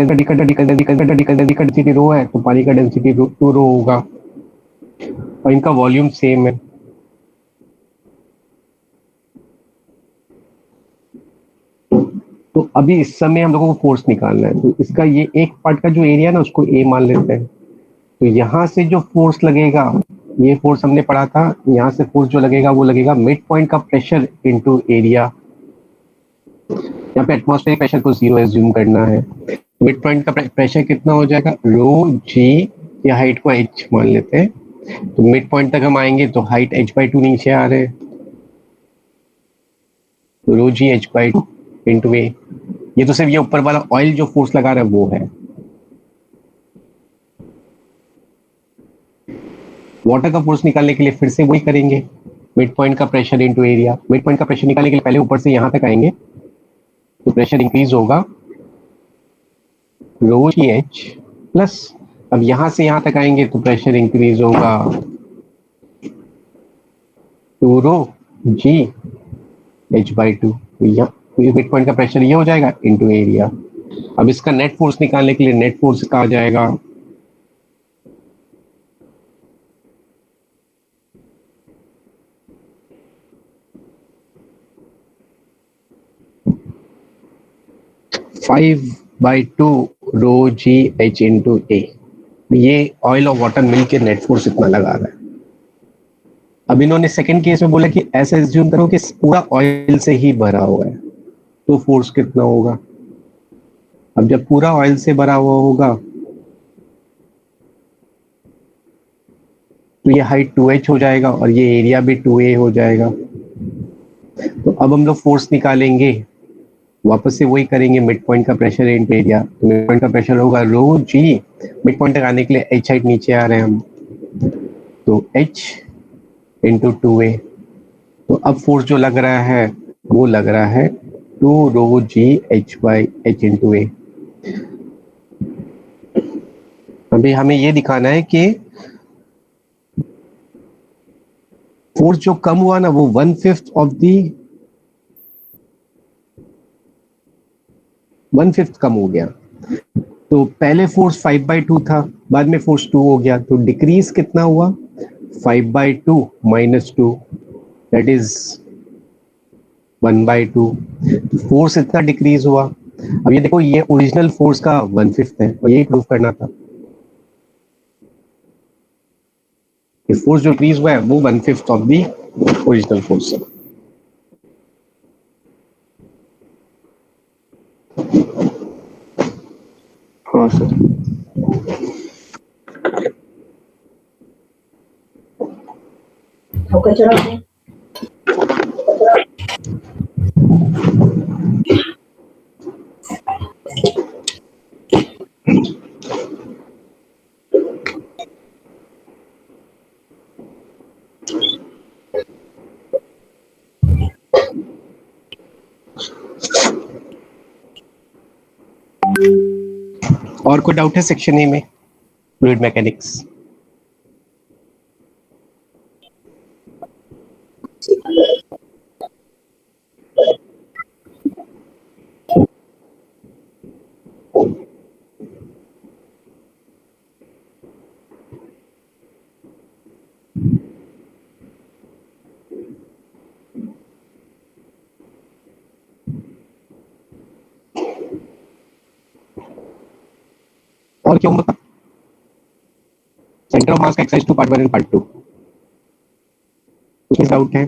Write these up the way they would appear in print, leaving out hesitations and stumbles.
Density rho है तो पानी का डेंसिटी टू रो होगा और इनका वॉल्यूम सेम है। तो अभी इस समय हम लोगों को फोर्स निकालना है, तो इसका ये एक पार्ट का जो एरिया ना उसको ए मान लेते हैं। तो यहाँ से जो फोर्स लगेगा, ये फोर्स हमने पढ़ा था, यहाँ से फोर्स जो लगेगा वो लगेगा मिड पॉइंट का प्रेशर इनटू एरिया। यहाँ पे एटमॉस्फेरिक प्रेशर को 0 एज्यूम करना है। मिड पॉइंट का प्रेशर कितना हो जाएगा, रो जी, या हाइट को h मान लेते हैं। तो मिड पॉइंट तक हम आएंगे तो हाइट h/2 नीचे आ रहे हैं, तो रो जी h/2 इंटू ए। ये तो सिर्फ ये ऊपर वाला ऑयल जो फोर्स लगा रहा है वो है। वाटर का फोर्स निकालने के लिए फिर से वही करेंगे, मिड पॉइंट का pressure into area. Mid point का प्रेशर निकालने के लिए पहले ऊपर से यहां तक आएंगे तो प्रेशर इंक्रीज होगा रो जी एच प्लस, अब यहां से यहां तक आएंगे तो प्रेशर इंक्रीज होगा to rho g h/2। Mid point का प्रेशर ये हो जाएगा इनटू एरिया। अब इसका नेट फोर्स निकालने के लिए नेट फोर्स का आ जाएगा five by two rho G H into A. ये ऑयल और वाटर मिलके नेट फोर्स इतना लगा रहा है। अब इन्होंने सेकंड केस में बोला कि ऐसा एज्यूम करो कि पूरा ऑयल से ही भरा हुआ है, तो फोर्स कितना होगा। अब जब पूरा ऑयल से भरा हुआ होगा तो ये हाइट 2h हो जाएगा और ये एरिया भी 2a हो जाएगा। तो अब हम लोग फोर्स निकालेंगे, वापस से वही करेंगे, मिड पॉइंट का प्रेशर इनटू एरिया। तो मिड पॉइंट का प्रेशर होगा रो जी, मिड पॉइंट तक आने के लिए h हाइट नीचे आ रहे हैं हम, तो h इंटू 2a। तो अब फोर्स जो लग रहा है वो लग रहा है 2 रो जी h/h इंटू ए। अभी हमें ये दिखाना है कि फोर्स जो कम हुआ ना वो 1/5 ऑफ दी 1/5 कम हो गया। तो पहले फोर्स 5/2 था, बाद में फोर्स 2 हो गया, तो डिक्रीज कितना हुआ 5/2 माइनस 2, दैट इज 1/2। फोर्स इतना डिक्रीज हुआ। अब ये देखो, ये ओरिजिनल फोर्स का 1/5 है और यही प्रूव करना था कि फोर्स जो डिक्रीज हुआ है वो 1/5 ऑफ दी ओरिजिनल फोर्स है। हाँ सर। ओके चलो। और कोई डाउट है सेक्शन ए में, फ्लूइड मैकेनिक्स? और क्यों होगा सेंटर ऑफ मास का एक्सरसाइज 2 पार्ट 1 एंड पार्ट 2, उसमें डाउट है?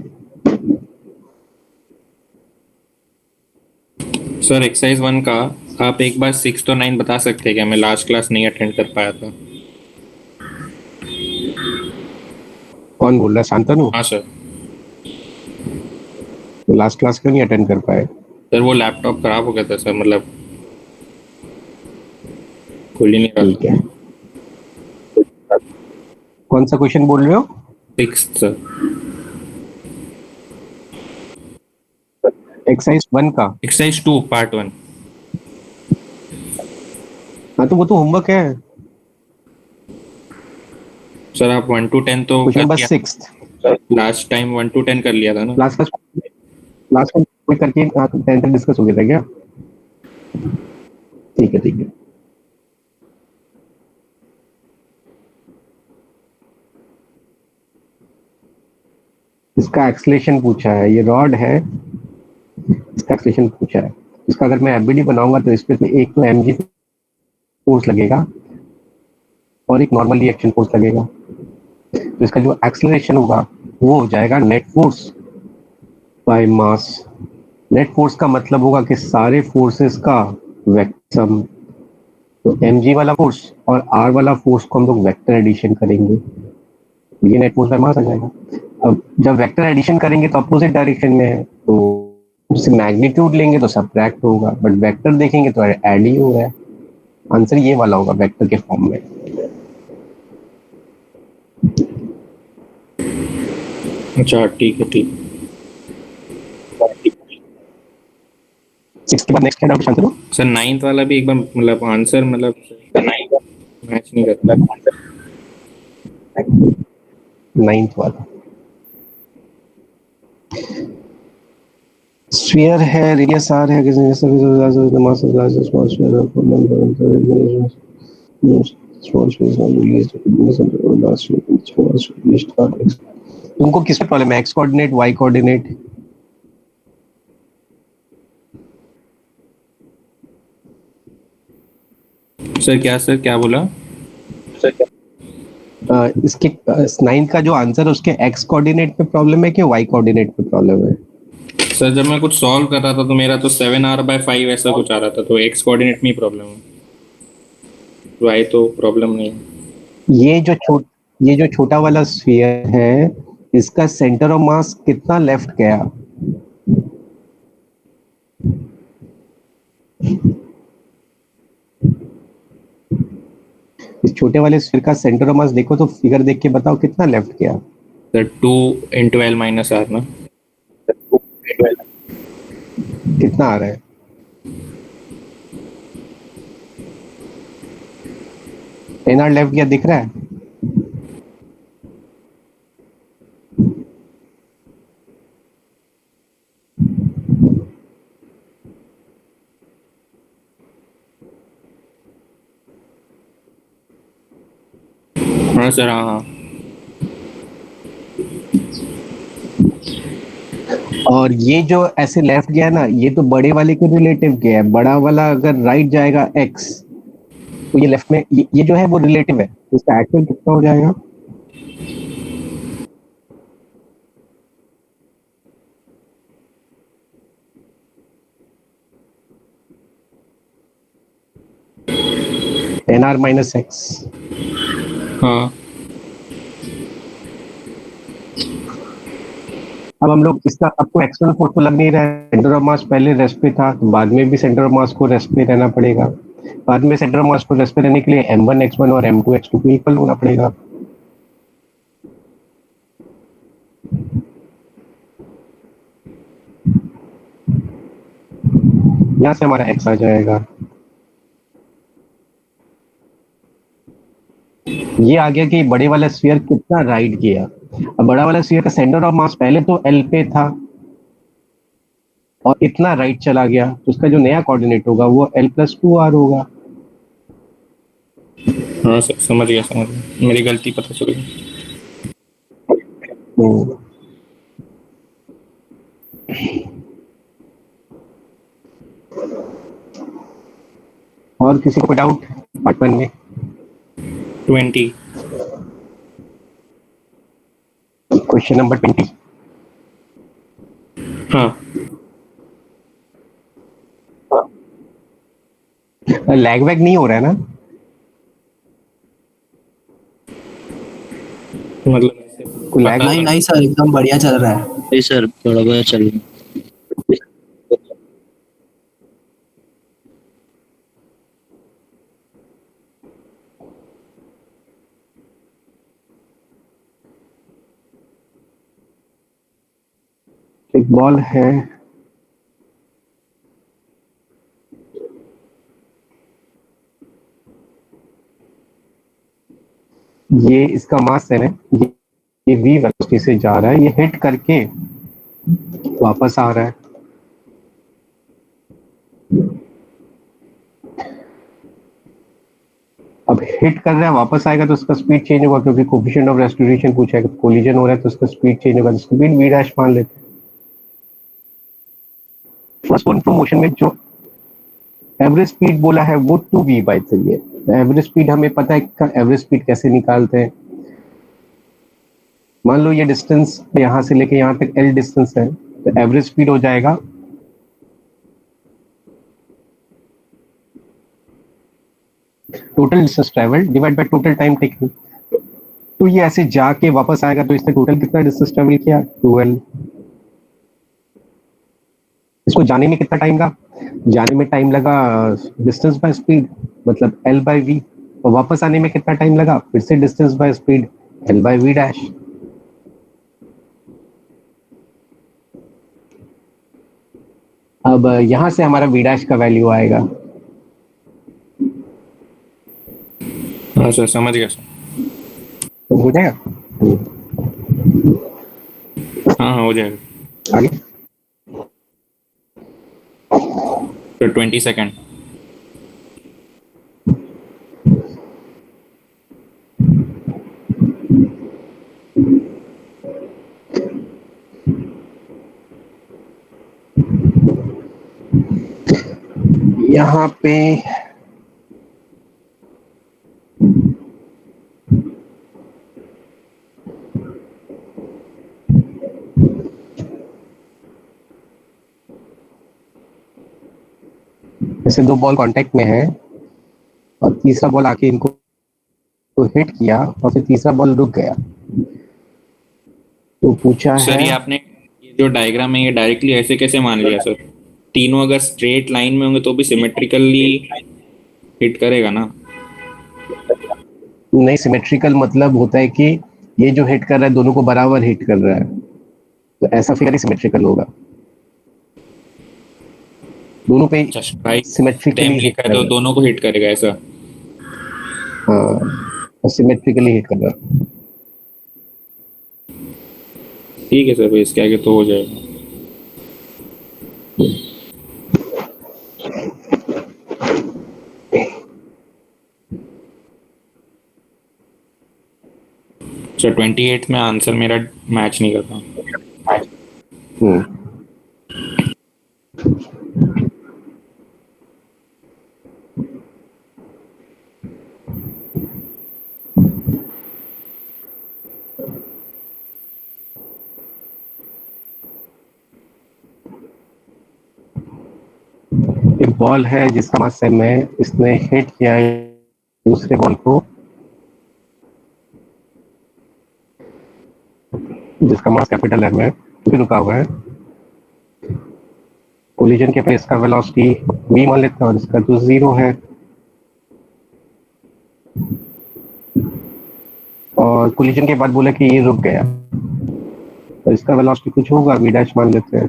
सर एक्सरसाइज 1 का आप एक बार 6 तो 9 बता सकते हैं क्या? मैं लास्ट क्लास नहीं अटेंड कर पाया था। कौन बोल रहा है? शांतनु? हाँ सर। तो लास्ट क्लास क्यों नहीं अटेंड कर पाए? सर वो लैपटॉप खराब हो गया था सर, मतलब खुल ही नहीं रहा ठीक है। कौन सा क्वेश्चन बोल रहे हो? 6 सर। एक्सरसाइज 1 का? Exercise 2 part 1। हाँ तो वो तो होमवर्क है सर आप 1 to 10 तो क्वेश्चन कर नंबर लिया 6। लास्ट टाइम, 1 to 10 कर लिया था ना। लास्ट में कोई करके 10 तक डिस्कस हो गया था क्या? ठीक है ठीक है। इसका एक्सलेशन पूछा है, ये रॉड है, इसका एक्सलेशन पूछा है। इसका अगर मैं एफबीडी बनाऊंगा तो इस पे एक तो एमजी फोर्स लगेगा और एक नॉर्मल रिएक्शन फोर्स लगेगा। तो इसका जो एक्सलरेशन होगा वो हो जाएगा net force by mass. Net force का मतलब होगा कि सारे फोर्सेस का वेक्टर सम। तो mg वाला फोर्स और r वाला फोर्स को हम लोग वेक्टर एडिशन करेंगे, ये नेट फोर्स बाय मास आ जाएगा। अब जब वेक्टर एडिशन करेंगे तो अपोजिट डायरेक्शन में है, तो उससे मैग्नीट्यूड लेंगे तो सब्ट्रैक्ट होगा, बट वेक्टर देखेंगे तो ऐड ही हो रहा है। आंसर ये वाला होगा वेक्टर के फॉर्म में। अच्छा ठीक है ठीक। सिक्स के बाद नेक्स्ट क्या डाउट आंसर हो? सर 9th वाला भी एक बार मतलब आंसर मतलब मैच नहीं करता। 9th वाला स्फीयर है, रेडियस आर है, mass of large small sphere small space release तुमको किस पे प्रॉब्लम है, x coordinate y coordinate? Sir क्या बोला? इसके 9 का जो आंसर है उसके एक्स कोऑर्डिनेट पे प्रॉब्लम है कि वाई कोऑर्डिनेट पे प्रॉब्लम है? सर जब मैं कुछ सॉल्व कर रहा था तो मेरा तो 7r/5 ऐसा कुछ आ रहा था, तो एक्स कोऑर्डिनेट में ही प्रॉब्लम है, वाई तो प्रॉब्लम नहीं है। ये जो छोटा वाला स्फीयर है, इसका सेंटर ऑफ मास कितना लेफ्ट गया? इस छोटे वाले स्फीयर का सेंटर ऑफ मास देखो तो फिगर देख के बताओ कितना लेफ्ट गया। सर 2 × L - R ना। कितना आ रहा है? एनआर लेफ्ट गया दिख रहा है? हाँ सर हाँ हाँ। और ये जो ऐसे लेफ्ट गया ना, ये तो बड़े वाले के रिलेटिव गया है। बड़ा वाला अगर राइट जाएगा एक्स, तो ये लेफ्ट में ये जो है वो रिलेटिव है, तो इसका एक्चुअल कितना हो जाएगा? NR minus x. हाँ अब हम लोग इसका आपको एक्सटर्नल फोर्स तो लग नहीं रहा है, सेंटर ऑफ मास पहले रेस्ट पे था, तो बाद में भी सेंटर ऑफ मास को रेस्ट पे रहना पड़ेगा। बाद में सेंटर ऑफ मास को रेस्ट पे रहने के लिए m1 x1 और m2 x2 को इक्वल होना पड़ेगा। यहाँ से हमारा x आ जाएगा। ये आ गया कि बड़े वाला स्फीयर कितना राइट गया। अब बड़ा वाला स्फीयर का सेंटर ऑफ मास पहले तो L पे था और इतना राइट चला गया, तो उसका जो नया कोऑर्डिनेट होगा वो L+2R होगा। हाँ सर समझ गया मेरी गलती पता चल गई। तो और किसी को डाउट पार्ट 1 में? 20। Question number 20। हाँ लैग वैग नहीं हो रहा है ना? मतलब कोई लैग? नहीं नहीं सर, एकदम बढ़िया चल रहा है। नहीं सर, थोड़ा बहुत चल रहा है। एक बॉल है, ये इसका मास है ना, ये v वेलोसिटी से जा रहा है, ये हिट करके वापस आ रहा है। अब हिट कर रहा है वापस आएगा तो उसका स्पीड चेंज होगा, क्योंकि कोफिशिएंट ऑफ रेस्टिट्यूशन पूछा है, कोलिजन हो रहा है तो उसका स्पीड चेंज होगा, स्पीड वी डैश मान लेते हैं। फर्स्ट वन मोशन में जो एवरेज स्पीड बोला है वो 2v/3 है। एवरेज स्पीड हमें पता है कि एवरेज स्पीड कैसे निकालते हैं। मान लो ये डिस्टेंस यहाँ से लेके यहाँ तक l डिस्टेंस है, तो एवरेज स्पीड हो जाएगा total distance travel divide by total time taken. तो ये ऐसे जाके वापस आएगा तो इसने टोटल कितना डिस्टेंस ट्रेवल किया, 2l। इसको जाने में कितना टाइम लगा, जाने में टाइम लगा डिस्टेंस बाय स्पीड मतलब l/v, और वापस आने में कितना टाइम लगा, फिर से distance by speed l/v dash. अब यहां से हमारा v डैश का वैल्यू आएगा। हाँ सर समझ गया सर। तो हो जाएगा। हाँ हाँ हो जाएगा। आगे तो 20 सेकेंड। यहाँ पे जैसे दो बॉल कांटेक्ट में है और तीसरा बॉल आके इनको तो हिट किया और फिर तीसरा बॉल रुक गया, तो पूछा सर है ये आपने ये जो डायग्राम है ये डायरेक्टली ऐसे कैसे मान लिया सर? तीनों अगर स्ट्रेट लाइन में होंगे तो भी सिमेट्रिकली हिट करेगा ना? नहीं, सिमेट्रिकल मतलब होता है कि ये जो हिट कर रहा है दोनों को बराबर हिट कर रहा है, तो ऐसा फिगर ही सिमेट्रिकल होगा, दोनों पे स्ट्राइक सिमेट्रिकली हिट लिखा है कर तो रहा है। दोनों को हिट करेगा ऐसा? हाँ, सिमेट्रिकली हिट कर रहा है। ठीक है सर, फिर इसके आगे तो हो जाएगा। सर 28 में आंसर मेरा मैच नहीं करता। हम्म। एक बॉल है जिसका मास है में इसने हिट किया है दूसरे बॉल को, जिसका मास कैपिटल एम है, फिर रुका हुआ है। कोलिजन के पे इसका वेलोसिटी v मान लेते हैं और इसका तो 0 है, और कोलिजन के बाद बोला कि ये रुक गया तो इसका वेलोसिटी कुछ होगा, v डैश मान लेते हैं।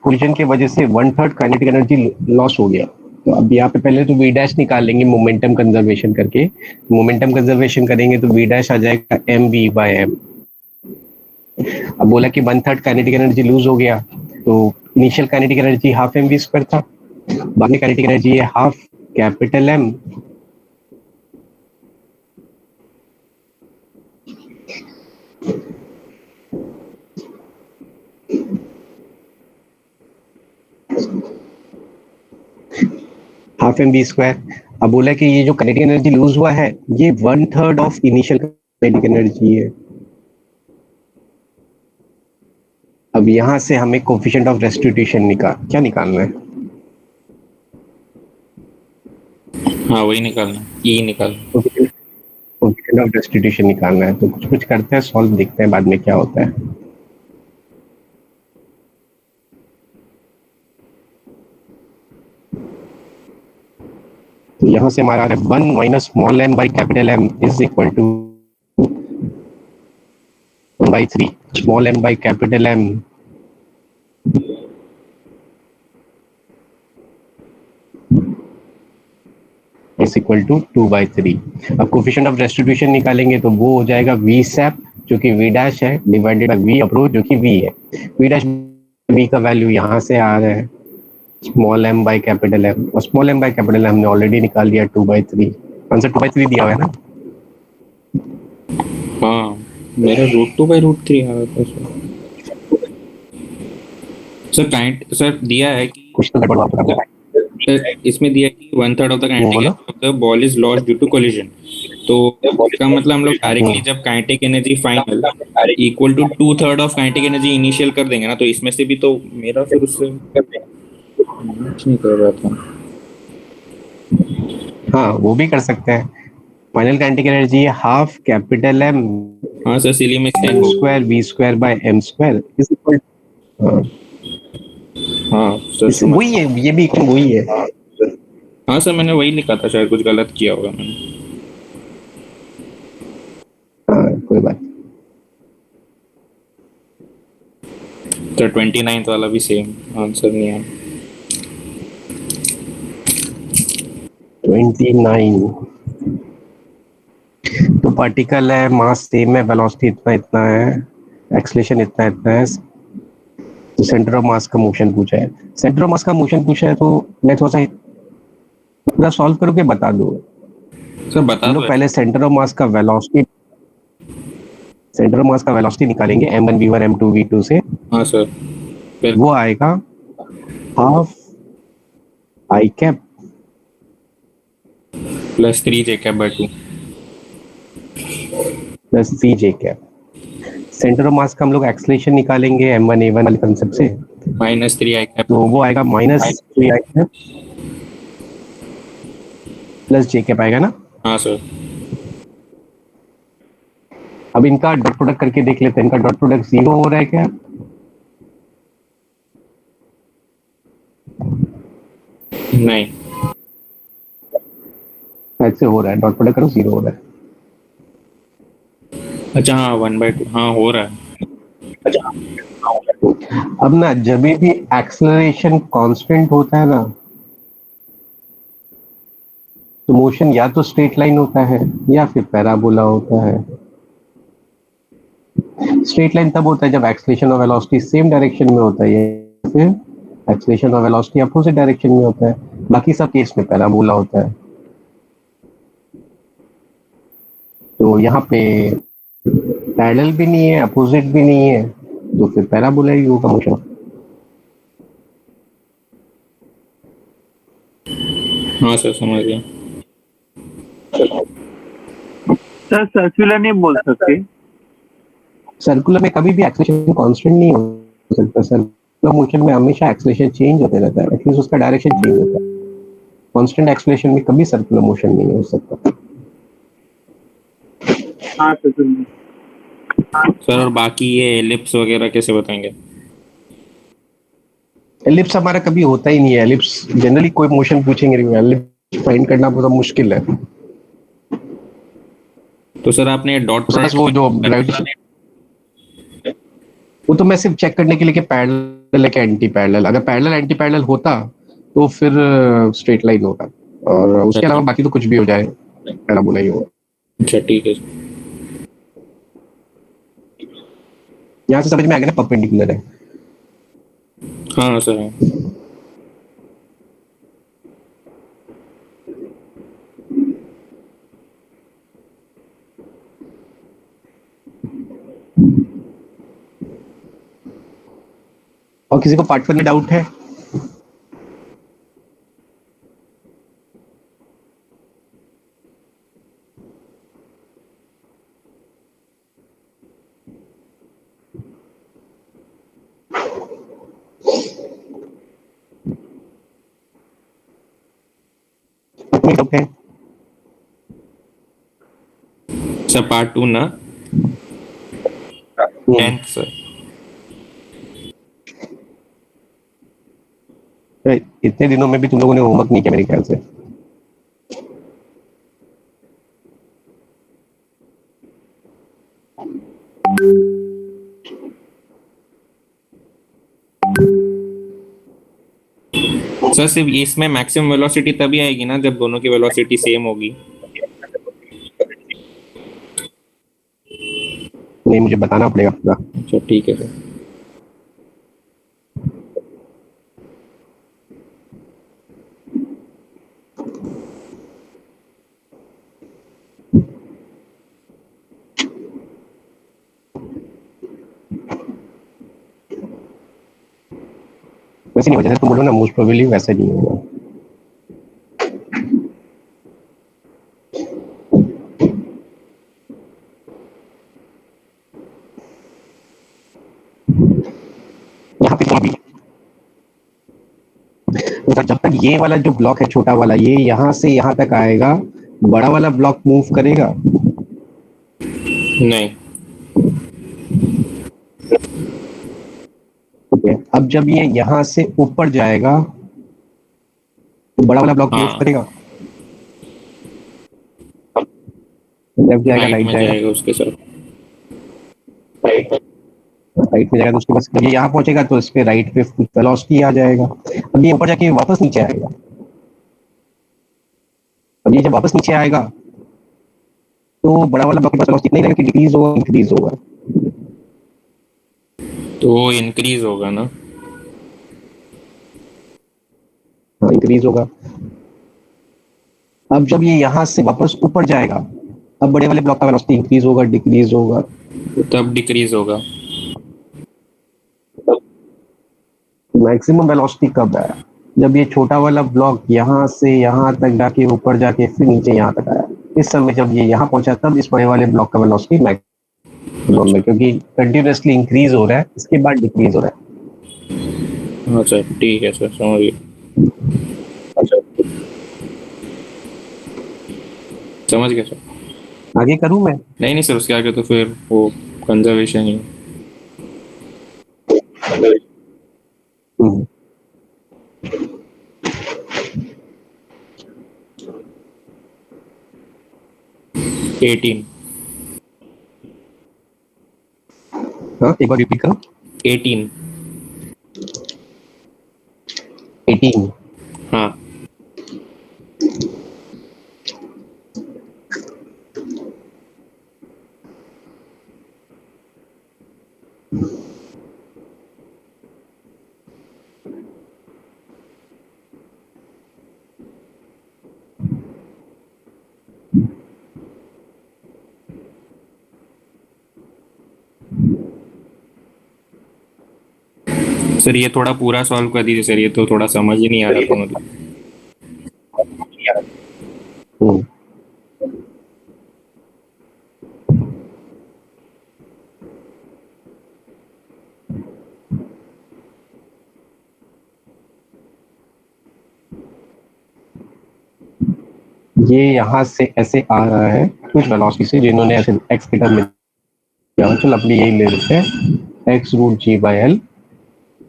कोलिजन की वजह से 1/3 काइनेटिक एनर्जी लॉस हो गया। तो अब यहाँ पे पहले तो v डैश निकाल लेंगे मोमेंटम कंजर्वेशन करके। मोमेंटम कंजर्वेशन करेंगे तो v डैश आ जाएगा mv/m। अब बोला कि 1/3 काइनेटिक एनर्जी लूज हो गया, तो initial kinetic energy half mv² था, बाद में काइनेटिक एनर्जी है half capital M half mv²। अब बोला कि ये जो काइनेटिक एनर्जी लूज हुआ है ये 1/3 ऑफ इनिशियल काइनेटिक एनर्जी है। अब यहां से हमें कोफिशिएंट ऑफ रेस्टिट्यूशन क्या निकालना है? हाँ वही निकालना, ई निकालना। कोफिशिएंट ऑफ रेस्टिट्यूशन निकालना है, तो कुछ कुछ करते हैं, सॉल्व देखते हैं बाद में क्या होता है। तो यहाँ से हमारा 1 minus small m by capital M is equal to 1/3 small m by capital M is equal to 2/3। अब कोफिशिएंट ऑफ रेस्टिट्यूशन निकालेंगे तो वो हो जाएगा वी सैप जो कि वी डैश है डिवाइडेड बाई वी अप्रोच जो कि वी है। वी डैश वी का वैल्यू यहाँ से आ रहा है small M by capital M, और small M by capital M हमने ऑलरेडी निकाल लिया 2/3। आंसर 2/3 दिया हुआ है ना। हाँ मेरा √2/√3 आ रहा था सर। काइंड सर दिया है कि कुछ तो गड़बड़ बात कर रहा है। सर इसमें दिया है कि 1/3 ऑफ द काइनेटिक बोलो। Energy of the ball is lost due to collision. तो इसका मतलब हम लोग डायरेक्टली जब kinetic energy final equal to 2/3 of kinetic energy initial कर देंगे ना, तो इसमें से भी तो मेरा फिर उससे मैच नहीं कर रहा था। हाँ वो भी कर सकते हैं। फाइनल काइनेटिक एनर्जी है हाफ कैपिटल एम हाँ सर इसीलिए मैं 10 m square v square by m square is equal. हाँ सर समझ। वही है, ये भी वही है। हाँ सर मैंने वही लिखा था, शायद कुछ गलत किया होगा मैंने। हाँ कोई बात। तो 29th वाला भी सेम आंसर नहीं है। 29। तो पार्टिकल है, मास सेम है, वेलोसिटी इतना इतना है, एक्सेलरेशन इतना इतना है। तो सेंटर ऑफ मास का मोशन पूछा है, सेंटर ऑफ मास का मोशन पूछा है, तो मैं थोड़ा सा पूरा सॉल्व करके बता दूं। सर बता हम दो लोग पहले सेंटर ऑफ मास का वेलोसिटी निकालेंगे m1v1 m2v2 से। हाँ सर फिर वो आएगा half I cap +3 J/2। Plus C J cap. Centre of mass का हम लोग एक्सेलरेशन निकालेंगे m1a1 वाले कंसेप्ट से, -3 I cap। तो वो आएगा -3 आई कैप प्लस जे कैप आएगा ना। हाँ सर। अब इनका डॉट प्रोडक्ट करके देख लेते हैं, इनका डॉट प्रोडक्ट 0 हो रहा है क्या। नहीं ऐसे हो रहा है, डॉट प्रोडक्ट करो 0 हो रहा है। अच्छा हाँ 1/2 हाँ हो रहा है। अब ना जब भी एक्सेलरेशन कांस्टेंट होता है ना, तो मोशन या तो स्ट्रेट लाइन होता है या फिर पैराबोला होता है। स्ट्रेट लाइन तब होता है जब एक्सेलरेशन और वेलोसिटी सेम डायरेक्शन में होता है, या फिर एक्सेलरेशन और वेलोसिटी अपोजिट डायरेक्शन में होता है। बाकी सब केस में पैराबोला होता है। तो यहाँ पे पैरेलल भी नहीं है, अपोजिट भी नहीं है, तो फिर पैराबोला ही होगा मोशन। हाँ सर समझ गया। सर सर्कुलर नहीं बोल सकते। सर्कुलर में कभी भी एक्सेलरेशन कांस्टेंट नहीं हो सकता। सर्कुलर मोशन में हमेशा एक्सेलरेशन चेंज होते रहता है, एटलीस्ट उसका डायरेक्शन चेंज होता है। कांस्टेंट एक्सेलरेशन में कभी सर्कुलर मोशन नहीं हो सकता। हाँ सर। सर और बाकी ये एलिप्स वगैरह कैसे बताएंगे? एलिप्स हमारा कभी होता ही नहीं है। एलिप्स जनरली कोई मोशन पूछेंगे नहीं, एलिप्स फाइंड करना बहुत मुश्किल है। तो सर आपने डॉट बस वो जो ग्रेविटेशन, वो तो मैं सिर्फ चेक करने के लिए कि पैरेलल है क्या एंटी पैरेलल। अगर पैरेलल एंटी पैरेलल होता तो फिर स्ट्रेट लाइन होगा, और उसके अलावा बाकी तो कुछ भी हो जाए पैराबोला ही होगा। अच्छा ठीक है। यहाँ से समझ में आ गया ना, परपेंडिकुलर है। हाँ सर हाँ। और किसी को पार्ट वन में डाउट है? ओके सर पार्ट 2 ना 10th सर। इतने दिनों में भी तुम लोगों ने होमवर्क नहीं किया मेरे ख्याल से। सर सिर्फ इसमें मैक्सिमम वेलोसिटी तभी आएगी ना जब दोनों की वेलोसिटी सेम होगी। नहीं, मुझे बताना पड़ेगा पूरा। अच्छा ठीक है सर। वैसे नहीं हो, जैसे तुम बोलो ना, मोस्ट प्रोबेबली वैसे नहीं होगा। यहाँ पे भी तो जब तक ये वाला जो ब्लॉक है, छोटा वाला, ये यहाँ से यहाँ तक आएगा, बड़ा वाला ब्लॉक मूव करेगा? नहीं। ठीक है, अब जब ये यहाँ से ऊपर जाएगा तो बड़ा वाला ब्लॉक मूव हाँ करेगा? जब जाएगा राइट राइट में जाएगा, जाएगा उसके साथ। राइट में जाएगा तो उसके बाद जब ये यहाँ पहुंचेगा तो इस पे राइट पे वेलोसिटी आ जाएगा। अब ये ऊपर जाके वापस नीचे आएगा। अब ये जब वापस नीचे आएगा तो बड़ा वाला ब्लॉक के पास वेलोसिटी नहीं रहेगा कि डिक्रीज होगा, इंक्रीज होगा? तो इंक्रीज होगा ना। हाँ, इंक्रीज होगा। अब जब ये यहाँ से वापस ऊपर जाएगा, अब बड़े वाले ब्लॉक का वेलोसिटी इंक्रीज होगा, डिक्रीज होगा? तब डिक्रीज होगा। मैक्सिमम वेलोसिटी कब है? जब ये छोटा वाला ब्लॉक यहाँ से यहाँ तक जाके ऊपर जाके फिर नीचे यहाँ तक आया। इस समय जब ये यहाँ पहुंचा तब इस बड़े वाले ब्लॉक का वेलोसिटी मैक्सिमम है, क्योंकि कंटिन्यूअसली इंक्रीज हो रहा है, इसके बाद डिक्रीज हो रहा है। अच्छा ठीक है सर, समझ गया। समझ गया सर। आगे करूँ मैं? नहीं नहीं सर, उसके आगे तो फिर वो कंजर्वेशन ही। हम्म। हाँ, एक बार रिपीट करो। 18। 18। हाँ। सर ये थोड़ा पूरा सॉल्व कर दीजिए सर, ये तो थोड़ा समझ ही नहीं आ रहा था मतलब। हम्म। ये यहाँ से ऐसे आ रहा है कुछ वेलोसिटी से, जिन्होंने ऐसे एक्स के टर्म में दिया, चलो अपनी यही ले लेते हैं, x root g by l.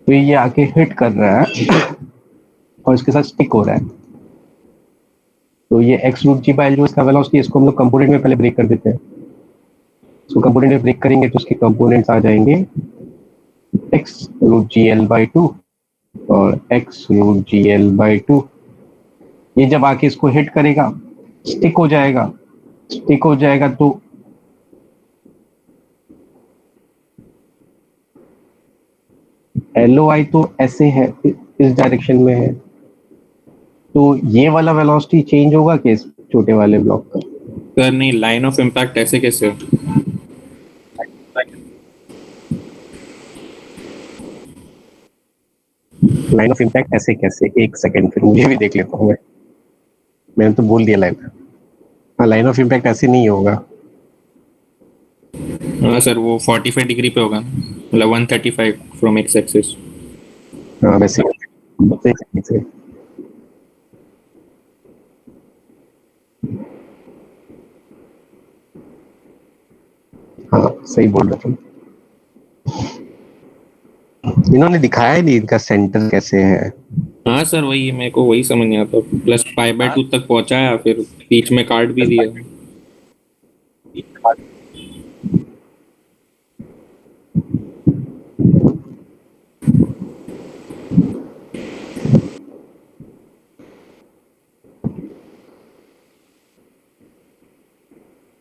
तो ये आके हिट कर रहा है और इसके साथ स्टिक हो रहा है। तो ये x root g by l जो इसका वेलोसिटी है, इसको हम लोग कंपोनेंट में पहले ब्रेक कर देते हैं। इसको कंपोनेंट में ब्रेक करेंगे तो उसके कंपोनेंट्स आ जाएंगे X root G L by two और X root G L by two. ये जब आके इसको हिट करेगा, स्टिक हो जाएगा। स्टिक हो जाएगा तो एल ओ आई तो ऐसे है, इस डायरेक्शन में है, तो ये वाला वेलोसिटी चेंज होगा कि इस छोटे वाले ब्लॉक का? सर नहीं, लाइन ऑफ इम्पैक्ट ऐसे कैसे? लाइन ऑफ इम्पैक्ट ऐसे कैसे? एक सेकेंड, फिर मुझे भी देख लेता हूँ मैं। मैंने तो बोल दिया लाइन। हाँ, लाइन ऑफ इम्पैक्ट ऐसे नहीं होगा। हाँ सर, वो 45 डिग्री पे होगा, मतलब 135 फ्रॉम एक्स एक्सिस। हाँ वैसे से। हाँ सही बोल रहे तुम। इन्होंने दिखाया ही नहीं इनका सेंटर कैसे है। हाँ सर, वही मेरे को वही समझ नहीं आता। प्लस π/2 तक पहुंचाया, फिर बीच में काट भी दिया।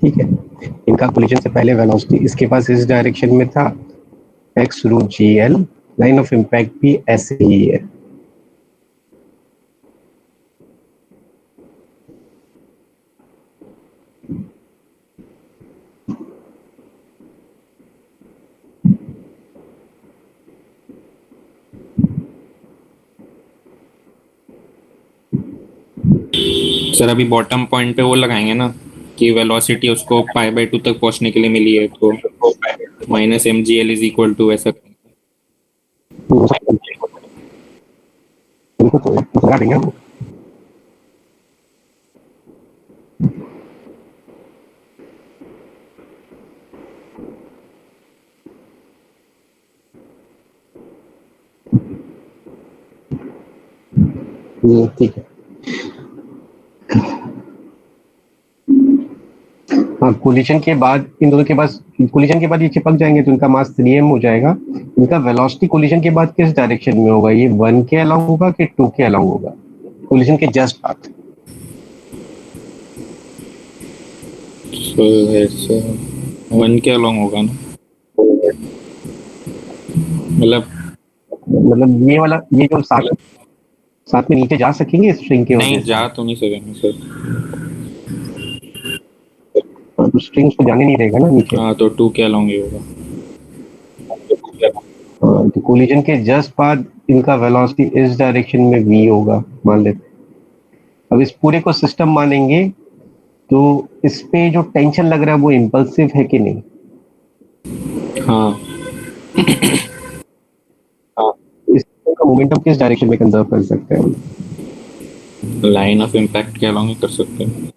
ठीक है। इनका कोलिजन से पहले वेलोसिटी इसके पास इस डायरेक्शन में था, x root ji l, line of impact भी ऐसे ही है। सर अभी बॉटम पॉइंट पे वो लगाएंगे ना कि वेलोसिटी उसको π/2 तक पहुंचने के लिए मिली है, तो -mgl इज इक्वल टू ऐसा। इनको तो लगा देंगे हम। ठीक है। हाँ, कोलिजन के बाद इन दोनों के पास, कोलिजन के बाद ये चिपक जाएंगे तो इनका मास 3m हो जाएगा। इनका वेलोसिटी कोलिजन के बाद किस डायरेक्शन में होगा? ये 1 के अलाउंग होगा कि 2 के अलाउंग होगा? कोलिजन के जस्ट बाद। तो ऐसा 1 के अलोंग होगा ना, मतलब ये वाला, ये जो साथ साथ में नीचे जा सकेंगे स्ट्रिंग की वजह नहीं से? जा तो नहीं सकेंगे सर। तो स्ट्रिंग्स को जाने नहीं देगा ना नीचे। हाँ तो 2 के अलोंग ही होगा। तो कोलिजन के जस्ट बाद इनका वेलोसिटी इस डायरेक्शन में v होगा मान लेते। अब इस पूरे को सिस्टम मानेंगे तो इस पे जो टेंशन लग रहा है वो इम्पल्सिव है कि नहीं? हाँ इसका मोमेंटम किस डायरेक्शन में कंजर्व कर सकते हैं हम? लाइन ऑफ इम्पैक्ट के अलोंग ही कर सकते हैं।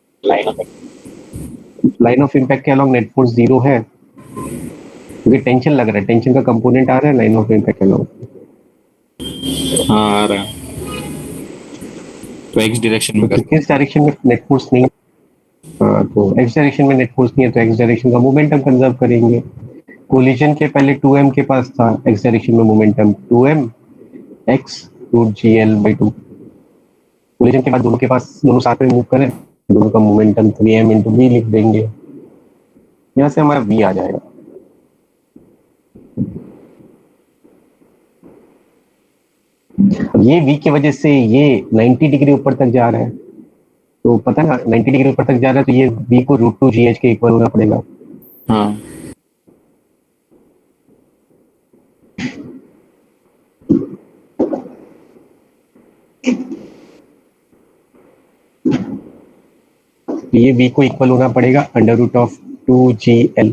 लाइन ऑफ इम्पैक्ट के अलोंग नेट फोर्स 0 है क्योंकि टेंशन लग रहा है, टेंशन का कंपोनेंट आ रहा है लाइन ऑफ इम्पैक्ट के अलोंग। हाँ आ रहा है, तो x डायरेक्शन में तो कर। किस डायरेक्शन में नेट फोर्स नहीं? हाँ, तो x डायरेक्शन में नेट फोर्स नहीं है तो x डायरेक्शन का मोमेंटम कंजर्व करेंगे। कोलिजन के पहले 2m के पास था, x डायरेक्शन में momentum 2m x root G L by 2। Collision के बाद दोनों के पास, दोनों साथ में मूव करें, दोनों का मोमेंटम 3m इंटू v लिख देंगे। यहाँ से हमारा v आ जाएगा। अब ये v की वजह से ये 90 डिग्री ऊपर तक जा रहा है, तो पता है ना 90 डिग्री ऊपर तक जा रहा है तो ये v को रूट 2 gh के इक्वल होना पड़ेगा। हाँ ये v को इक्वल होना पड़ेगा अंडर रूट ऑफ 2gl।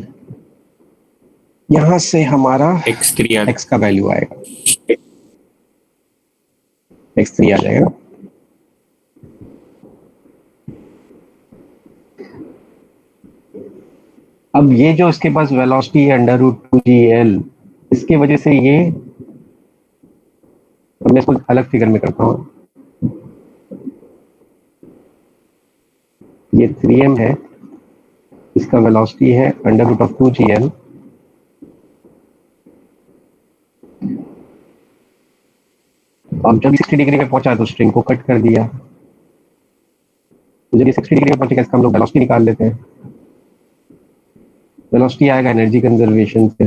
यहां से हमारा x3 x का वैल्यू आएगा, x3 आ जाएगा। अब ये जो इसके पास वेलोसिटी है अंडर रूट 2gl, इसके वजह से ये, अब मैं इसको अलग फिगर में करता हूँ। ये 3m है, इसका वेलोसिटी है अंडर रूट ऑफ 2gl। अब जब 60 डिग्री में पहुंचा तो स्ट्रिंग को कट कर दिया, तो जब ये 60 डिग्री में पहुंचेगा इसका हम लोग वेलोसिटी निकाल लेते हैं। वेलोसिटी आएगा एनर्जी कंजर्वेशन से।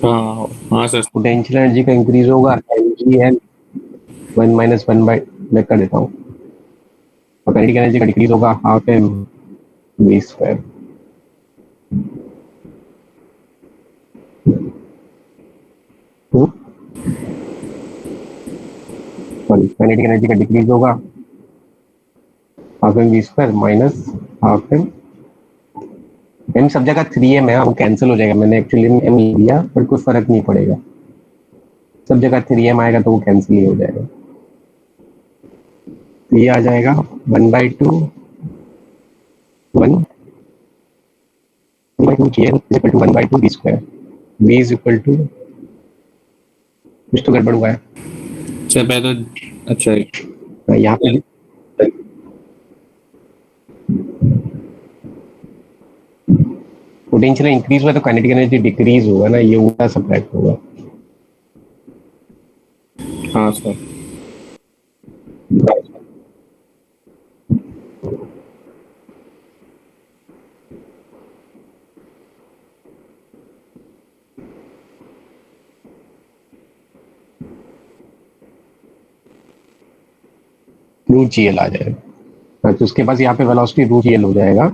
हाँ हाँ सर। पोटेंशियल एनर्जी का इंक्रीज होगा mgl 1 माइनस 1 बाई, मैं कर देता हूँ, और काइनेटिक एनर्जी का डिक्रीज होगा half m v square. Sorry, kinetic energy का डिक्रीज होगा half m v square minus half m सब जगह 3m है, वो कैंसिल हो जाएगा। मैंने एक्चुअली m लिया पर कोई फर्क नहीं पड़ेगा, सब जगह 3m आएगा तो वो कैंसिल ही हो जाएगा। तो ये आ जाएगा 1/2 1/2gl is equal to 1/2 v square. v is equal to, कुछ तो गड़बड़ हुआ है सर पहले तो अच्छा यहाँ पे। पोटेंशियल इंक्रीज हुआ तो काइनेटिक एनर्जी डिक्रीज होगा ना, ये उल्टा सब्ट्रैक्ट होगा। हाँ सर। रूट जी एल आ जाएगा। हाँ, तो उसके पास यहाँ पे वेलोसिटी रूट जी एल हो जाएगा।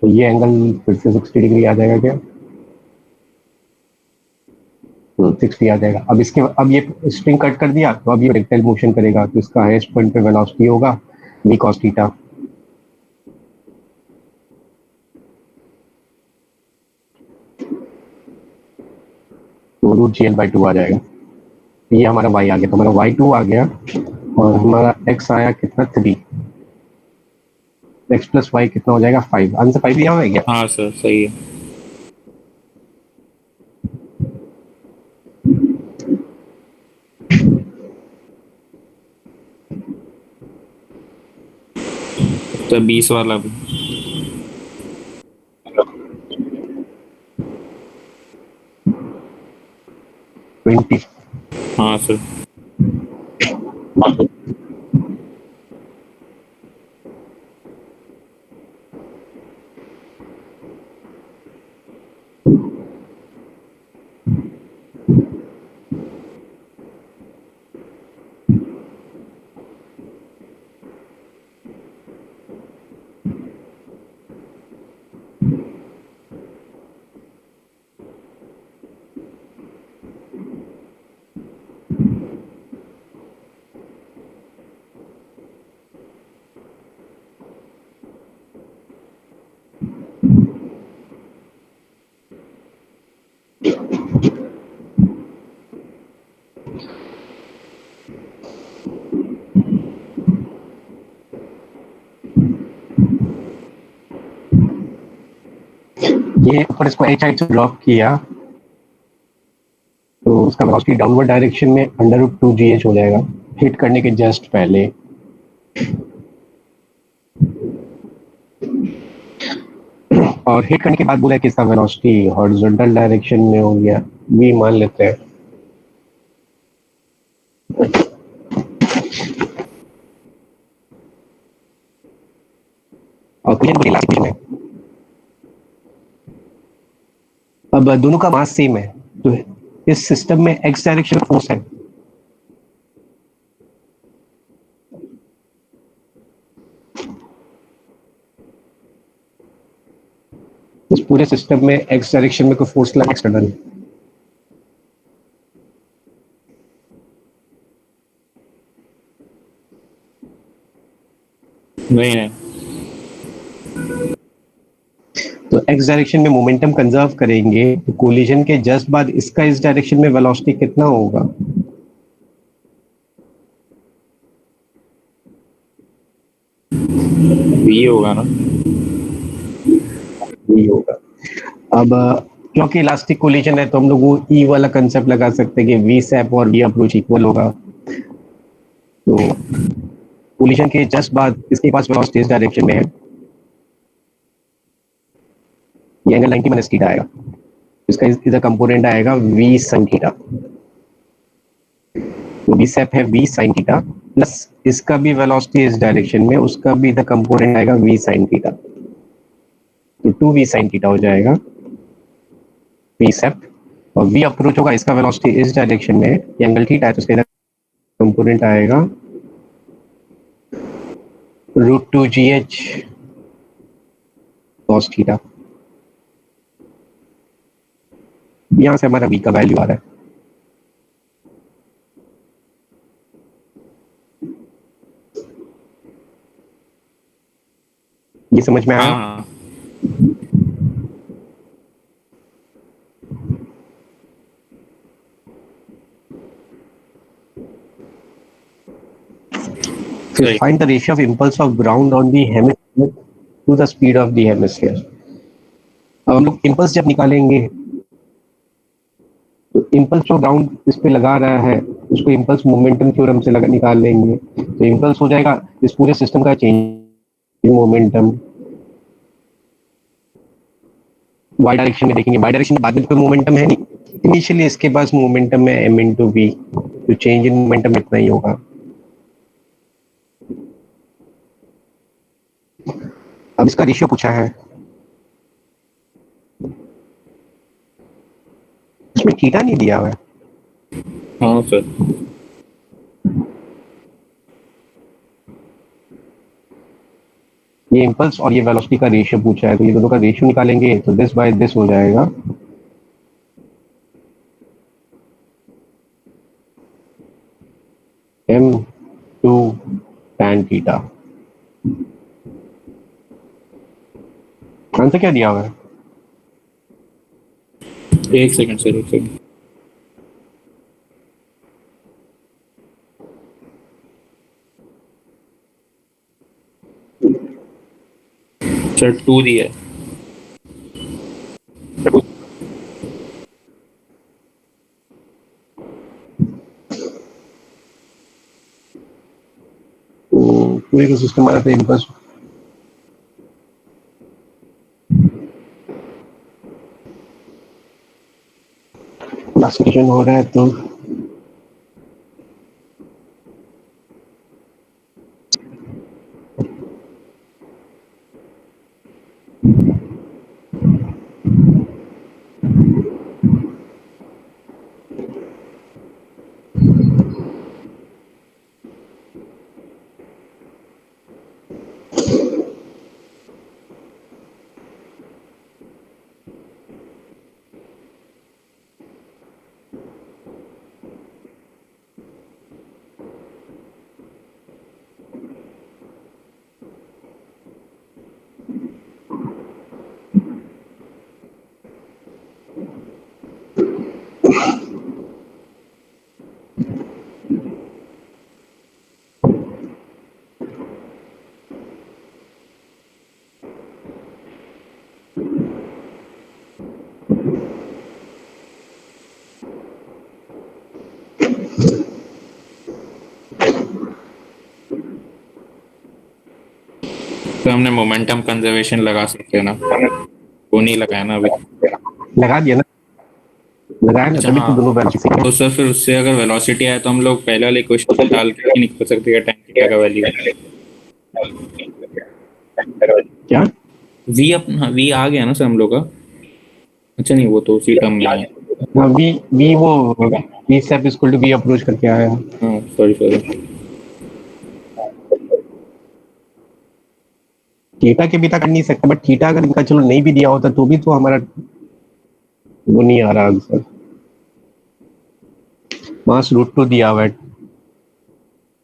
तो ये एंगल फिर से 60 डिग्री आ जाएगा क्या? 60 आ जाएगा। अब ये स्ट्रिंग कट कर दिया, तो अब ये रेक्टाइल मोशन करेगा, तो इसका हाईएस्ट पॉइंट पे वेलोसिटी होगा v cos थीटा। तो रूट जी एल बाई 2 आ जाएगा। ये हमारा y आ गया, तो हमारा y2 आ गया, और हमारा x आया कितना 3। x प्लस वाई कितना हो जाएगा 5। आंसर 5 दिया हुआ है क्या? हाँ सर सही है। तो 20 वाला भी। 20। हाँ सर। ये ऊपर इसको h हाइट से ड्रॉप किया, तो उसका वेलोसिटी डाउनवर्ड डायरेक्शन में अंडर रूट 2 जी एच हो जाएगा, हिट करने के जस्ट पहले। और हिट करने के बाद बोला कि इसका वेलोसिटी हॉरिजॉन्टल डायरेक्शन में हो गया, v मान लेते हैं। और क्वेश्चन है, अब दोनों का मास सेम है, तो इस सिस्टम में x डायरेक्शन में फोर्स है। इस पूरे सिस्टम में x डायरेक्शन में कोई फोर्स लगा एक्सटर्नल। नहीं नहीं। तो x डायरेक्शन में मोमेंटम कंजर्व करेंगे, तो कोलिजन के जस्ट बाद इसका इस डायरेक्शन में वेलोसिटी कितना होगा? ये होगा ना। ये होगा। अब क्योंकि इलास्टिक कोलिजन है, तो हम लोग वो ई वाला कंसेप्ट लगा सकते हैं कि वी सैप और वी अप्रोच इक्वल होगा। तो कोलिजन के जस्ट बाद इसके पास वेलोसिटी इस डायरेक्शन में है, ये एंगल 90 माइनस थीटा आएगा। इसका इधर कंपोनेंट आएगा वी sin थीटा। तो वी सैप है वी sin थीटा, प्लस इसका भी वेलोसिटी इस डायरेक्शन में, उसका भी इधर कंपोनेंट आएगा वी sin थीटा। तो 2v sin थीटा हो जाएगा वी सैप, और वी अप्रोच होगा, इसका वेलोसिटी इस डायरेक्शन में है, ये एंगल थीटा है, तो इसका इधर कंपोनेंट आएगा √2gh cos थीटा। यहां से हमारा v का वैल्यू आ रहा है। ये समझ में हाँ आया? हाँ। सही। Find the ratio of impulse of ground on the hemisphere to the speed of the hemisphere। अब हम लोग इम्पल्स जब निकालेंगे, तो इम्पल्स जो ग्राउंड इस पे लगा रहा है, उसको इम्पल्स मोमेंटम थ्योरम से निकाल लेंगे, तो इम्पल्स हो जाएगा इस पूरे सिस्टम का चेंज मोमेंटम। वाई डायरेक्शन में देखेंगे, वाई डायरेक्शन में बाद में कोई मोमेंटम है नहीं, इनिशियली इसके पास मोमेंटम है m इंटू वी, तो चेंज इन मोमेंटम इतना ही होगा। अब इसका रेशियो पूछा है, इसमें थीटा नहीं दिया हुआ है। हाँ सर। ये इम्पल्स और ये वेलोसिटी का रेशियो पूछा है, तो ये दोनों का रेशियो निकालेंगे तो दिस बाय दिस हो जाएगा। m2 tan theta. आंसर क्या दिया हुआ है? एक सेकंड सर, एक सेकंड। सर 2 दिया है। पूरे का सिस्टम आ रहा था इम्पल्स। क्लासिफिकेशन हो रहा है तो तो हमने मोमेंटम कंजर्वेशन लगा सकते हैं ना, वो नहीं लगाया ना अभी। लगा दिया ना, लगाया ना, अच्छा तभी तो हाँ। दोनों वेलोसिटी। तो सर फिर उससे अगर वेलोसिटी आए तो हम लोग पहले वाले क्वेश्चन डाल के ही निकल सकते हैं tan थीटा का वैल्यू। क्या? वी अपना वी आ गया ना सर हम लोग का। अच्छा नहीं, वो तो उसी टर्म में है। हाँ, वी वो v step equal to v approach करके आया। हाँ सॉरी सॉरी। थीटा के बिना कर नहीं सकता, बट थीटा अगर इनका चलो नहीं भी दिया होता तो भी तो हमारा वो नहीं आ रहा आंसर। मास √2 दिया हुआ है,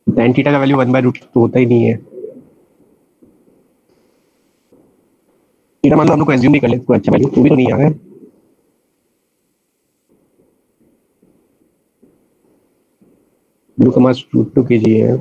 tan थीटा का वैल्यू 1/√2 तो होता ही नहीं है। थीटा मान लो हम लोग को एज्यूम भी कर ले तो अच्छा वैल्यू तो भी तो नहीं आ रहा है। ब्लू का मास √2 kg है।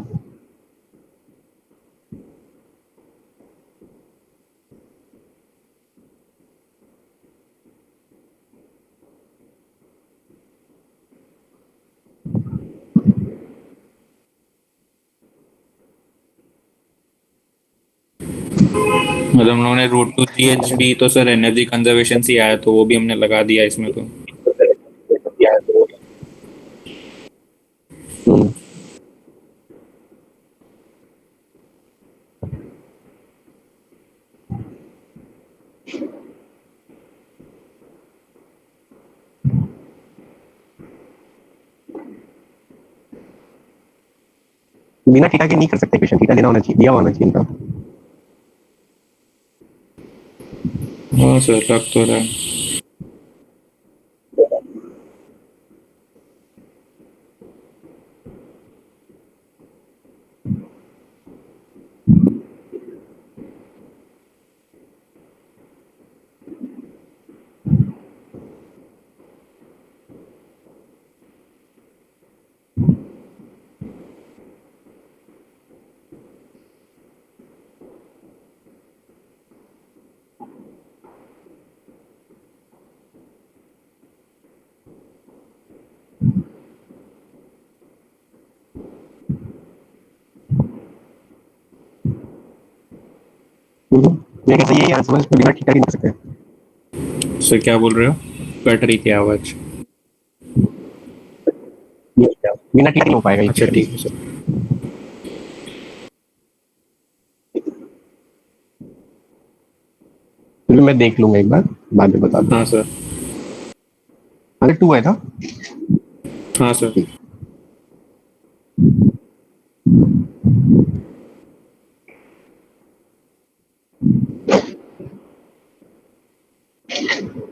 मतलब हम लोगों ने √2 GHB तो सर एनर्जी कंजर्वेशन से आया, तो वो भी हमने लगा दिया इसमें तो। हम्म, बिना थीटा के नहीं कर सकते क्वेश्चन, थीटा देना होना चाहिए, दिया होना चाहिए इनका। हाँ सर लग तो रहा है। मेरे ख्याल से यही आंसर है, इसमें बिना थीटा के नहीं कर सकते। सर क्या बोल रहे हो? कट रही थी आवाज। बिना थीटा नहीं हो पाएगा अच्छा इक्वेशन। ठीक है सर। चलो मैं देख लूंगा एक बार, बाद में बता दूँ। हाँ सर। अरे 2 है ना? हाँ सर।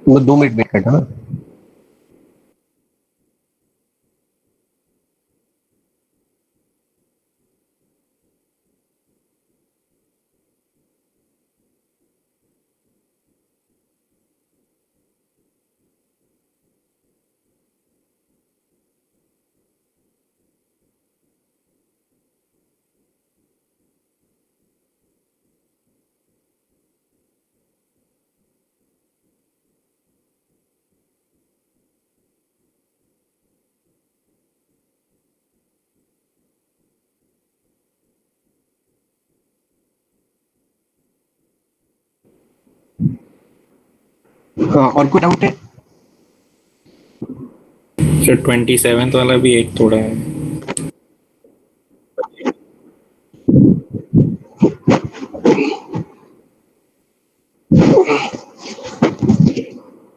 वो 2 मिनट वेट करना। हाँ, और कोई डाउट है? सर 27th वाला भी एक थोड़ा है।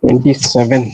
Twenty seven.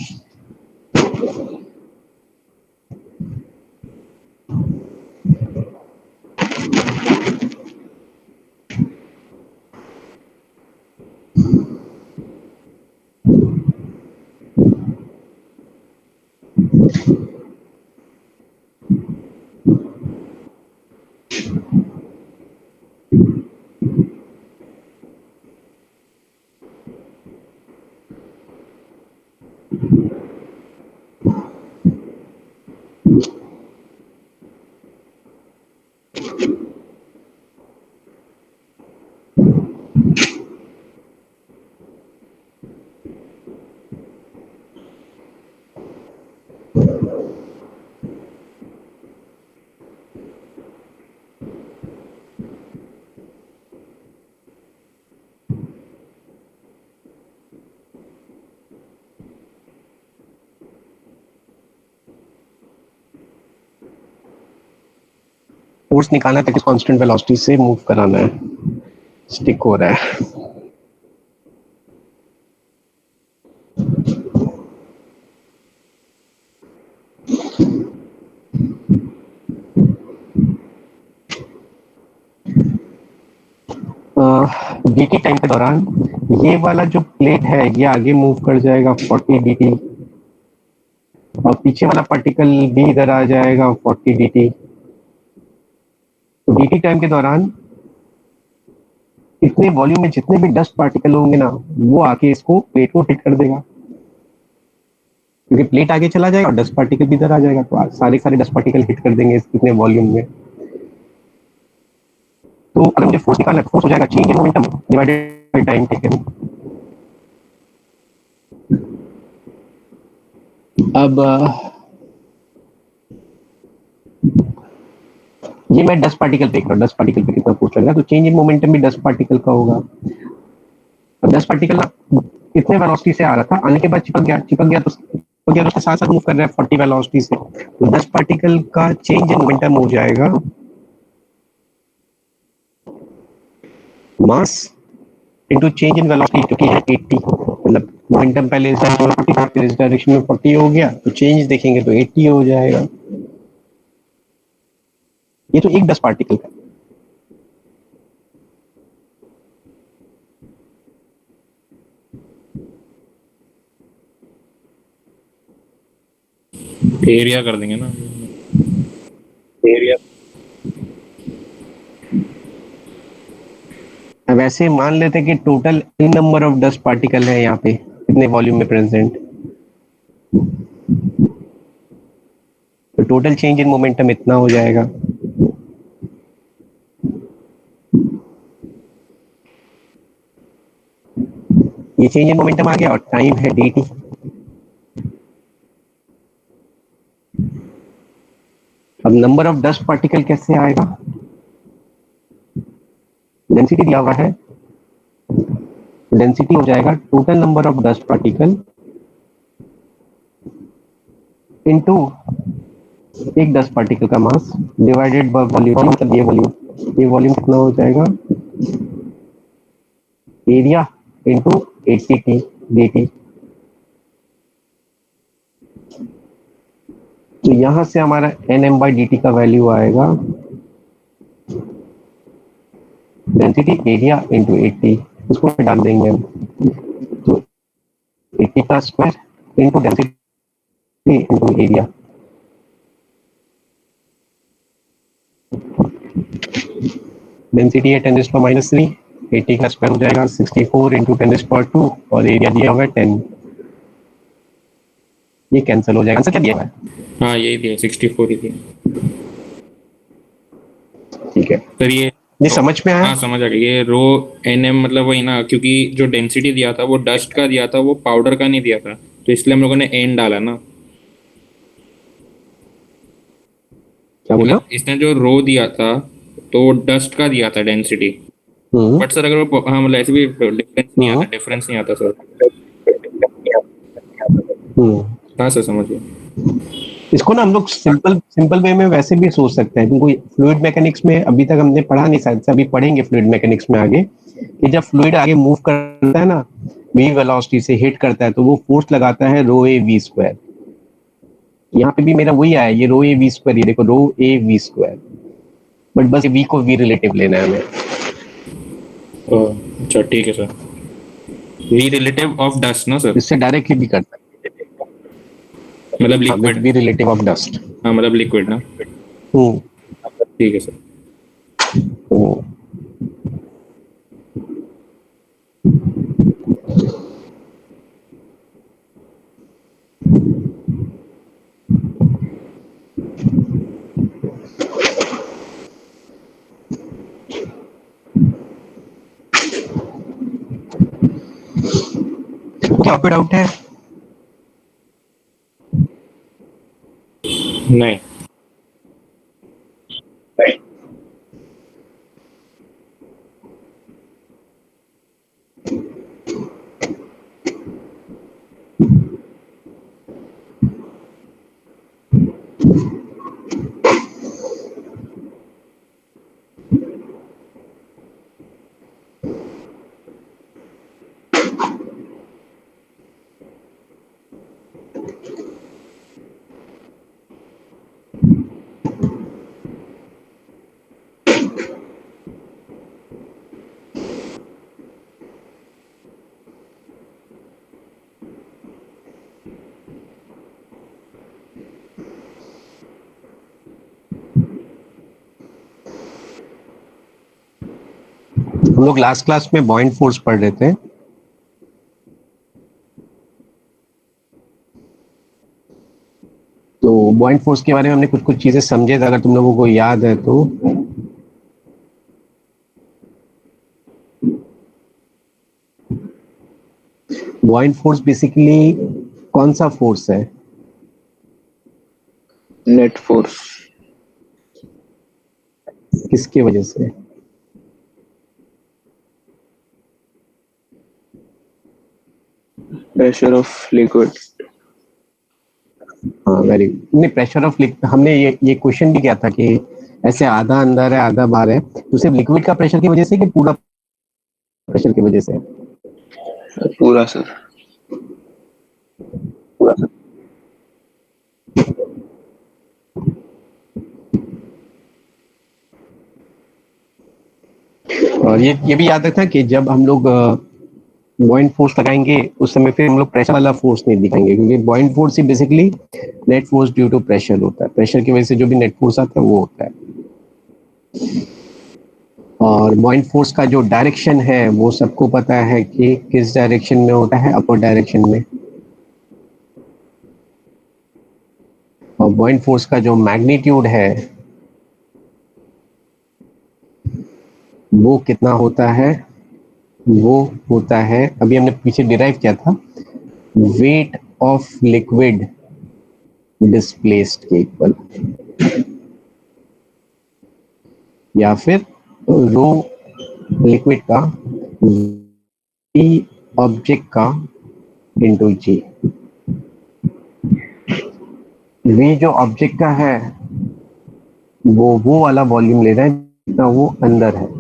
फोर्स निकालना है ताकि कांस्टेंट वेलोसिटी से मूव कराना है। स्टिक हो रहा है। डीटी टाइम के दौरान ये वाला जो प्लेट है ये आगे मूव कर जाएगा 40 डीटी, और पीछे वाला पार्टिकल भी इधर आ जाएगा 40 डीटी। तो डीटी टाइम के दौरान इतने वॉल्यूम में जितने भी डस्ट पार्टिकल होंगे ना, वो आके इसको प्लेट को हिट कर देगा, क्योंकि प्लेट आगे चला जाएगा और डस्ट पार्टिकल भी इधर आ जाएगा, तो सारे सारे डस्ट पार्टिकल हिट कर देंगे इतने वॉल्यूम में। तो अगर मुझे फोर्स निकालना है, फोर्स हो जाएगा change in momentum divided by time taken. अब ये मैं 10 पार्टिकल देख रहा हूँ, 10 पार्टिकल पे कितना फोर्स लगेगा, तो चेंज इन मोमेंटम भी 10 पार्टिकल का होगा। अब 10 पार्टिकल कितने वेलोसिटी से आ रहा था, आने के बाद चिपक गया तो उसके साथ साथ मूव कर रहा है 40 वेलोसिटी से, तो 10 पार्टिकल का चेंज इन मोमेंटम हो जाएगा mass into change in velocity, क्योंकि है 80, मतलब मोमेंटम पहले इस डायरेक्शन में 40 हो गया, तो चेंज देखेंगे तो 80 हो जाएगा। ये तो एक 10 पार्टिकल का। एरिया कर देंगे ना। एरिया अब ऐसे मान लेते हैं कि total number of dust particle है यहाँ पे इतने वॉल्यूम में प्रेजेंट, तो टोटल चेंज इन मोमेंटम इतना हो जाएगा। ये चेंज इन मोमेंटम आ गया और टाइम है dt। अब नंबर ऑफ डस्ट पार्टिकल कैसे आएगा, डेंसिटी दिया हुआ है, डेंसिटी हो जाएगा total number of dust particle into एक डस्ट पार्टिकल का मास डिवाइडेड बाय वॉल्यूम, मतलब ये वॉल्यूम कितना हो जाएगा, एरिया इनटू 80 टी dt। तो यहाँ से हमारा NM/dt का वैल्यू आएगा डेंसिटी एरिया इंटू 80, उसको डाल देंगे हम। तो 80 का square into density into area, density है 10⁻³ 80 का स्क्वायर हो जाएगा 64 इंटू 10⁻², और एरिया दिया हुआ है 10। ये कैंसिल हो जाएगा। आंसर क्या दिया हुआ है? हाँ यही दिया 64 ही दिया ठीक है, सर। ये समझ में आया? हाँ समझ आ गया। ये रो NM मतलब वही ना, क्योंकि जो डेंसिटी दिया था वो डस्ट का दिया था, वो पाउडर का नहीं दिया था, तो इसलिए हम लोगों ने N डाला ना। क्या बोला? मतलब इसने जो रो दिया था तो डस्ट का दिया था डेंसिटी। हम्म बट सर अगर हाँ मतलब ऐसे भी हम्म डिफरेंस नहीं आता सर। हम्म हाँ सर समझ गया। इसको ना हम लोग सिंपल सिंपल वे में वैसे भी सोच सकते हैं, क्योंकि फ्लूइड मैकेनिक्स में अभी तक हमने पढ़ा नहीं, शायद से अभी पढ़ेंगे फ्लूइड मैकेनिक्स में आगे, कि जब फ्लूइड आगे मूव करता है ना, v वेलोसिटी से हिट करता है, तो वो फोर्स लगाता है रो ए वी स्क्वायर। यहाँ पे भी मेरा वही आया, ये रो ए वी स्क्वायर, ये देखो रो ए वी स्क्वायर, बट बस v को v रिलेटिव लेना है हमें। अच्छा ठीक है sir. V relative of dust ना सर, इससे डायरेक्टली भी कर सकते मतलब हैं, with liquid. v relative of dust. हाँ मतलब लिक्विड ना। हम्म ठीक है सर। हम्म। क्या पे डाउट है? नहीं। हम लोग लास्ट क्लास में बॉइंट फोर्स पढ़ रहे थे। तो बॉइंट फोर्स के बारे में हमने कुछ कुछ चीजें समझे थे, अगर तुम लोगों को याद है तो। बॉइंट फोर्स बेसिकली कौन सा फोर्स है? Net force. किसके वजह से? Pressure of liquid. हाँ वेरी, नहीं प्रेशर ऑफ लिक्विड, हमने ये क्वेश्चन भी किया था कि ऐसे आधा अंदर है आधा बाहर है, तो सिर्फ लिक्विड का प्रेशर की वजह से कि पूरा प्रेशर की वजह से? पूरा सर। और ये भी याद रखना कि जब हम लोग बॉइंट फोर्स लगाएंगे उस समय फिर हम लोग प्रेशर वाला फोर्स नहीं दिखाएंगे, क्योंकि बॉइंट फोर्स ही basically net force due to pressure होता है। प्रेशर की वजह से जो भी नेट फोर्स आता है वो होता है। और बॉइंट फोर्स का जो डायरेक्शन है वो सबको पता है कि किस डायरेक्शन में होता है, अपर डायरेक्शन में। और बॉइंट फोर्स का जो मैग्नीट्यूड है वो कितना होता है? वो होता है, अभी हमने पीछे डिराइव किया था, वेट ऑफ लिक्विड डिस्प्लेस्ड के इक्वल, या फिर रो लिक्विड का वी ऑब्जेक्ट का इंटू जी। वी जो ऑब्जेक्ट का है वो वाला वॉल्यूम ले रहा है जितना वो अंदर है।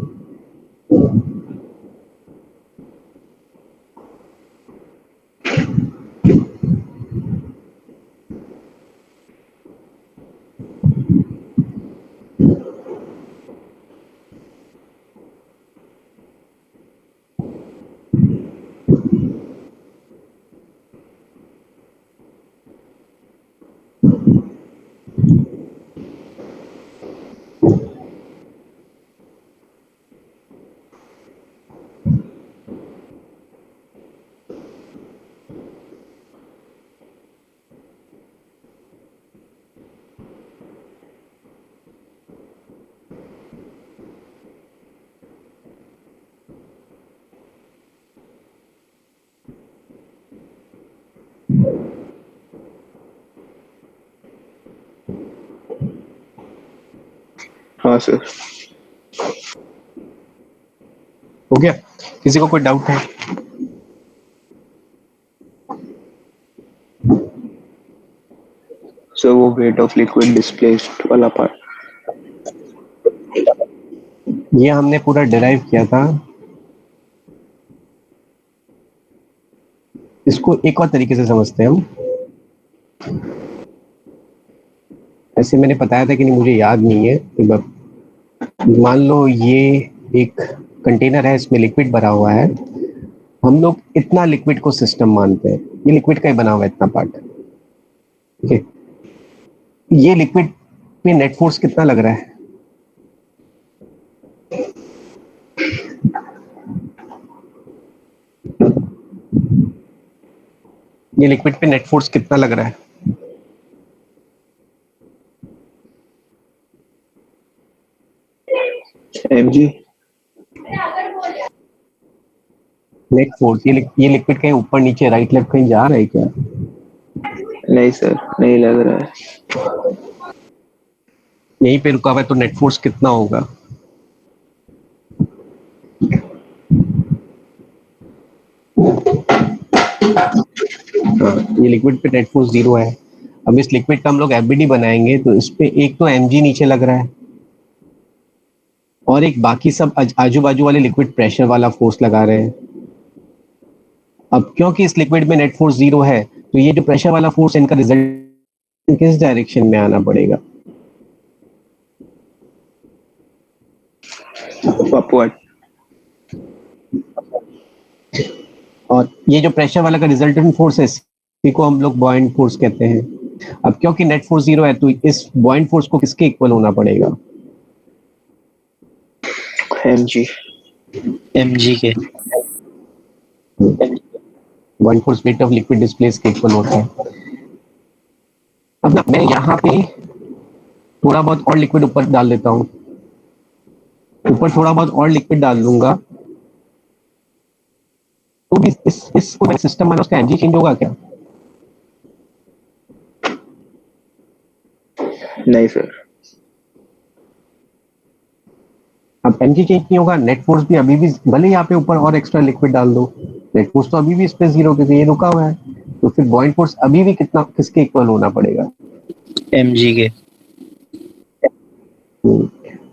हाँ सर। हो गया? किसी को कोई डाउट है? सर वो वेट ऑफ लिक्विड डिस्प्लेस्ड वाला पार्ट। ये हमने पूरा डिराइव किया था। इसको एक और तरीके से समझते हैं हम। ऐसे मैंने बताया था कि नहीं, मुझे याद नहीं है। एक बार मान लो ये एक कंटेनर है, इसमें लिक्विड भरा हुआ है। हम लोग इतना लिक्विड को सिस्टम मानते हैं। ये लिक्विड का ही बना हुआ है इतना पार्ट। ठीक है, ये लिक्विड पे नेट फोर्स कितना लग रहा है? ये लिक्विड पे नेट फोर्स कितना लग रहा है? mg। नेट फोर्स, ये लिक्विड कहीं ऊपर नीचे राइट लेफ्ट कहीं जा रहा है क्या? नहीं सर, नहीं लग रहा है। यहीं पे रुका हुआ है, तो नेट फोर्स कितना होगा? हाँ, ये लिक्विड पे नेट फोर्स 0 है। अब इस लिक्विड का हम लोग एफबीडी बनाएंगे, तो इस पे एक तो mg नीचे लग रहा है, और एक बाकी सब आजू बाजू वाले लिक्विड प्रेशर वाला फोर्स लगा रहे हैं। अब क्योंकि इस लिक्विड में नेट फोर्स 0 है, तो ये जो प्रेशर वाला फोर्स, इनका रिजल्ट किस डायरेक्शन में आना पड़ेगा? अपवर्ड। और ये जो प्रेशर वाला का रिजल्टेंट फोर्स है, इसी को हम लोग बॉयंट फोर्स कहते हैं। अब क्योंकि नेट फोर्स 0 है, तो इस बॉयंट फोर्स को किसके इक्वल होना पड़ेगा? mg। mg के। Buoyant force weight of liquid displace के इक्वल होता है। अब ना मैं यहाँ पे थोड़ा बहुत और लिक्विड ऊपर डाल देता हूँ, ऊपर थोड़ा बहुत और लिक्विड डाल दूंगा, तो भी इसको सिस्टम में उसका एनर्जी चेंज होगा क्या? नहीं सर। अब एनर्जी चेंज नहीं होगा, नेट फोर्स भी अभी भी, भले यहाँ पे ऊपर और एक्स्ट्रा लिक्विड डाल दो, नेट फोर्स तो अभी भी इस पे 0, क्योंकि ये रुका हुआ है। तो फिर बॉयंट फोर्स अभी भी कितना, किसके इक्वल होना पड़ेगा? mg के।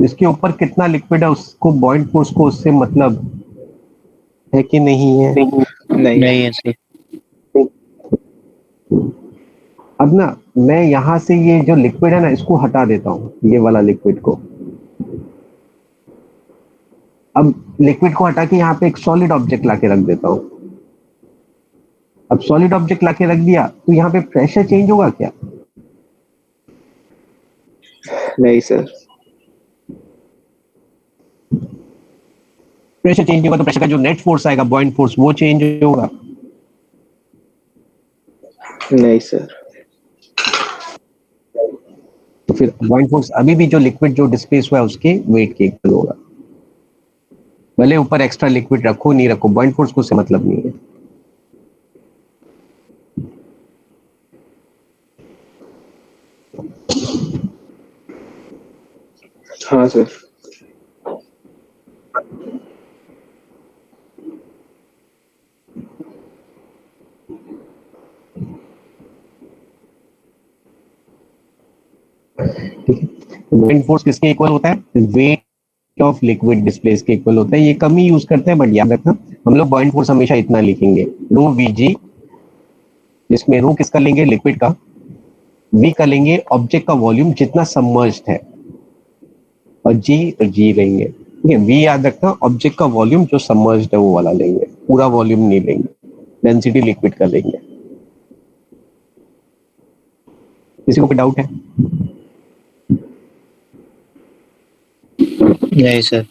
इसके ऊपर कितना लिक्विड है, उसको बॉयंट फोर्स को उससे मतलब है कि नहीं है? नहीं है सर। अब ना मैं यहाँ से ये जो लिक्विड है ना, इसको हटा देता हूँ, ये वाला लिक्विड को। अब लिक्विड को हटा के यहाँ पे एक सॉलिड ऑब्जेक्ट लाके रख देता हूँ। अब सॉलिड ऑब्जेक्ट लाके रख दिया, तो यहाँ पे प्रेशर चेंज होगा क्या? नहीं सर। प्रेशर चेंज होगा तो प्रेशर का जो नेट फोर्स आएगा, बॉयंट फोर्स, वो चेंज होगा। नहीं सर। तो फिर बॉयंट फोर्स अभी भी जो लिक्विड जो डिस्प्लेस हुआ है उसके वेट के इक्वल होगा। भले ऊपर एक्स्ट्रा लिक्विड रखो नहीं रखो, बॉयंट फोर्स को उससे मतलब नहीं है। हाँ सर। ठीक है, बॉयंट फोर्स किसके इक्वल होता है? वेट ऑफ लिक्विड डिस्प्लेस के इक्वल होता है। ये कम ही यूज करते हैं, बट याद रखना, हम लोग बॉयंट फोर्स हमेशा इतना लिखेंगे, रो वीजी, जिसमें रो किसका लेंगे? लिक्विड का। वी का लेंगे ऑब्जेक्ट का वॉल्यूम जितना सबमर्ज्ड है, और जी लेंगे। ठीक है, वी याद रखना, ऑब्जेक्ट का वॉल्यूम जो सबमर्ज्ड है वो वाला लेंगे, पूरा वॉल्यूम नहीं लेंगे। डेंसिटी लिक्विड का लेंगे। किसी को कोई डाउट है? नहीं सर।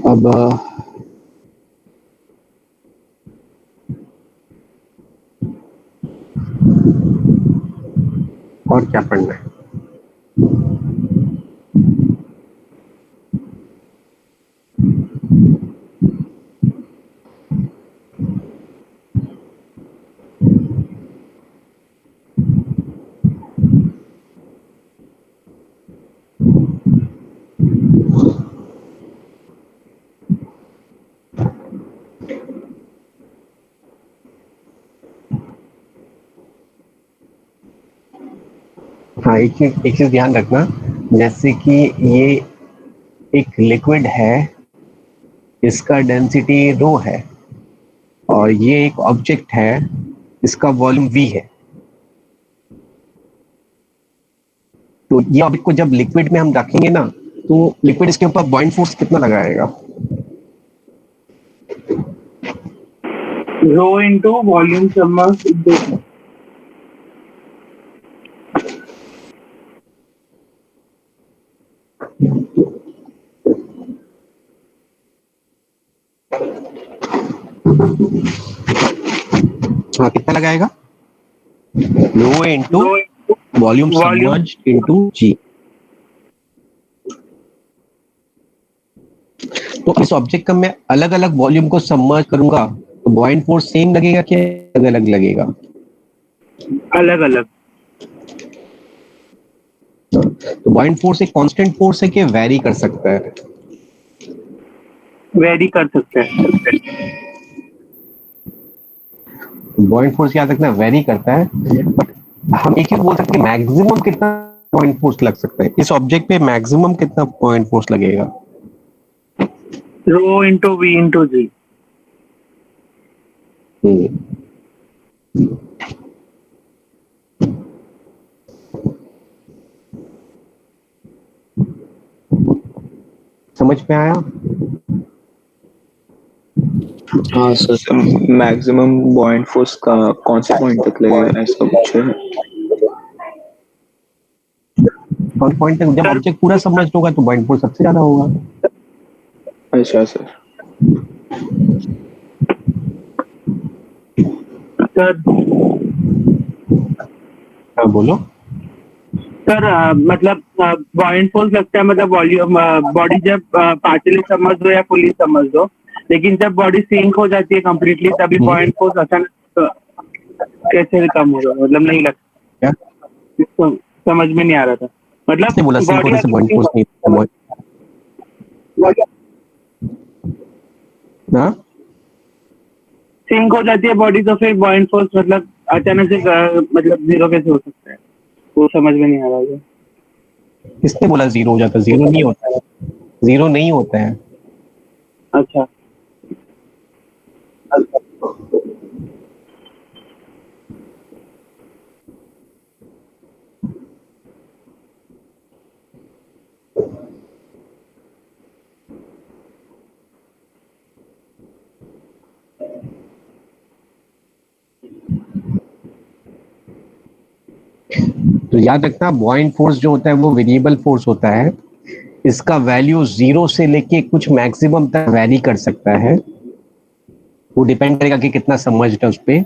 अब और क्या पढ़ना है? हाँ, एक चीज ध्यान रखना, जैसे कि ये एक लिक्विड है, इसका डेंसिटी रो है, और ये एक ऑब्जेक्ट है, इसका वॉल्यूम v है। तो ये ऑब्जेक्ट को जब लिक्विड में हम रखेंगे ना, तो लिक्विड इसके ऊपर बॉइंट फोर्स कितना लगाएगा? Rho into volume submerge into हाँ, कितना लगाएगा? Rho into volume submerge into जी। तो इस ऑब्जेक्ट का मैं अलग अलग वॉल्यूम को सबमर्ज करूंगा तो बॉइंट फोर्स सेम लगेगा क्या अलग अलग लगेगा? अलग अलग। तो बॉइंट फोर्स एक कांस्टेंट फोर्स है कि वेरी कर सकता है? वेरी कर सकते हैं। बॉइंट फोर्स याद रखना वेरी करता है, बट हम एक ही बोल सकते हैं मैक्सिमम कितना पॉइंट फोर्स लग सकता है इस ऑब्जेक्ट पे? मैक्सिमम कितना पॉइंट फोर्स लगेगा? रो इंटू वी इंटू जी। समझ में आया? हाँ सर। मैक्सिमम बॉइंट फोर्स का कौन से पॉइंट तक लगेगा ऐसा कुछ है? और पॉइंट तक जब ऑब्जेक्ट पूरा सबमर्ज्ड होगा तो बॉइंट फोर्स सबसे ज्यादा होगा। अच्छा सर। सर हाँ बोलो। सर मतलब बॉइंट फोर्स लगता है, मतलब वॉल्यूम बॉडी जब पार्शियली समझ दो या फुली समझ दो, लेकिन जब बॉडी सिंक हो जाती है कम्प्लीटली तभी बॉइंट फोर्स अचानक कैसे कम होगा, मतलब नहीं लगता। इसको समझ में नहीं आ रहा था, मतलब बोला सिंक होने से बॉइंट फोर्स नहीं हाँ? सिंक हो जाती है बॉडी तो फिर बॉइंट फोर्स मतलब अचानक से मतलब जीरो कैसे हो सकता है, वो समझ में नहीं आ रहा है। किसने बोला जीरो हो जाता है? जीरो नहीं होता है, जीरो नहीं होता है। अच्छा तो याद रखना बॉइंट फोर्स जो होता है वो वेरिएबल फोर्स होता है, इसका वैल्यू जीरो से लेके कुछ मैक्सिमम तक वैरी कर सकता है, वो डिपेंड करेगा कि कितना समझ है उस पे।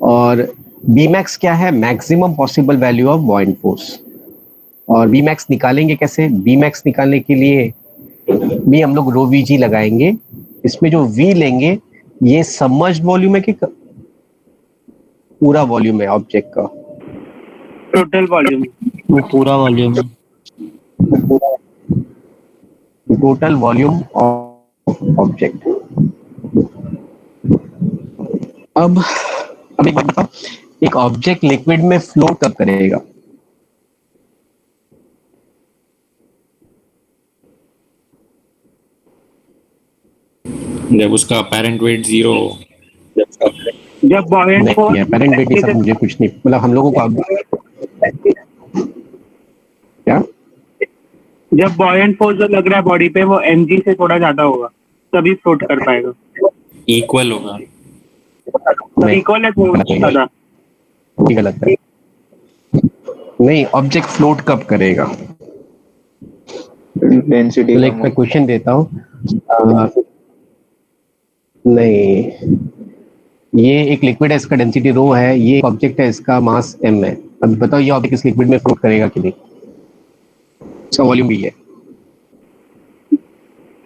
और बी मैक्स क्या है? Maximum possible value of बॉइंट force. और बी मैक्स निकालेंगे कैसे? बी मैक्स निकालने के लिए भी हम लोग रो वी जी लगाएंगे। इसमें जो वी लेंगे ये सबमर्ज्ड वॉल्यूम है कि पूरा वॉल्यूम है ऑब्जेक्ट का? Total volume. वो पूरा वॉल्यूम है। Total volume of object. अब एक बात बताओ, एक ऑब्जेक्ट लिक्विड में फ्लोट कब करेगा? जब उसका अपेरेंट वेट जीरो हो। जब बॉइंट नहीं, अपेरेंट वेट सब मुझे कुछ नहीं, मतलब हम लोगों को क्या जब बॉयंट फोर्स जो लग रहा है बॉडी पे वो mg से थोड़ा ज्यादा होगा तभी फ्लोट कर पाएगा। इक्वल होगा। इक्वल है थोड़ा ज्यादा। ये गलत है। नहीं, ऑब्जेक्ट फ्लोट कब करेगा? डेंसिटी तो मैं क्वेश्चन देता हूँ। नहीं, ये एक लिक्विड है, इसका डेंसिटी रो है, ये एक ऑब्जेक्ट है, इसका मास m है। अब बताओ ये ऑब्जेक्ट इस लिक्विड में फ्लोट करेगा कि नहीं, इसका वॉल्यूम भी है।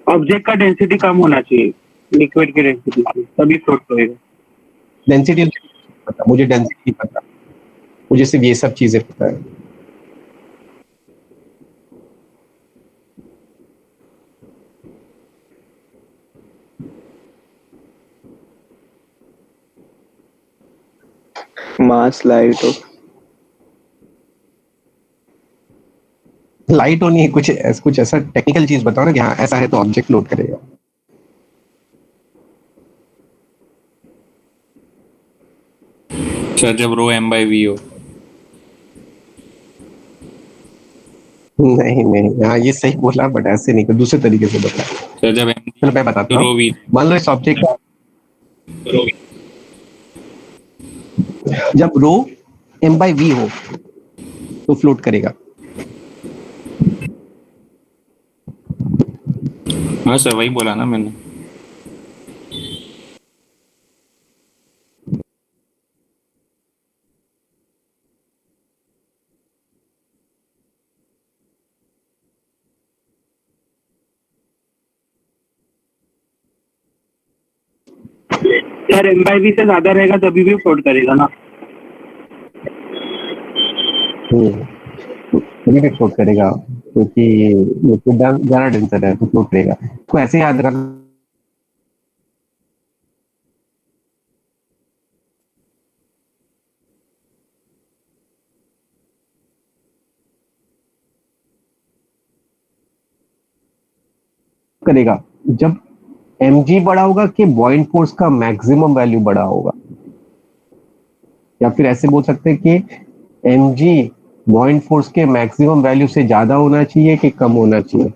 ऑब्जेक्ट का डेंसिटी कम होना चाहिए लिक्विड की डेंसिटी से, तभी फ्लोट करेगा। डेंसिटी पता, मुझे डेंसिटी पता, मुझे सिर्फ ये सब चीजें पता है। मास, लाइट हो, लाइट होनी है, कुछ ऐसा टेक्निकल चीज बताओ ना कि हाँ ऐसा है तो ऑब्जेक्ट फ्लोट करेगा। सर जब रो m by v हो। नहीं नहीं, हाँ ये सही बोला, बट ऐसे नहीं, दूसरे तरीके से बता। सर जब m चलो मैं बताता रो हूँ। v मान लो इस ऑब्जेक्ट जब रो m by v हो तो फ्लोट करेगा। हाँ सर वही बोला ना मैंने। यार m by v से ज्यादा रहेगा तभी भी फ्लोट करेगा ना। तभी भी फ्लोट करेगा क्योंकि लिक्विड ज्यादा डेंसर है तो फ्लोट करेगा। तो ऐसे याद रखना करेगा जब mg बड़ा होगा कि बॉइंट फोर्स का मैक्सिमम वैल्यू बड़ा होगा, या फिर ऐसे बोल सकते हैं कि mg बॉइंट फोर्स के मैक्सिमम वैल्यू से ज्यादा होना चाहिए कि कम होना चाहिए।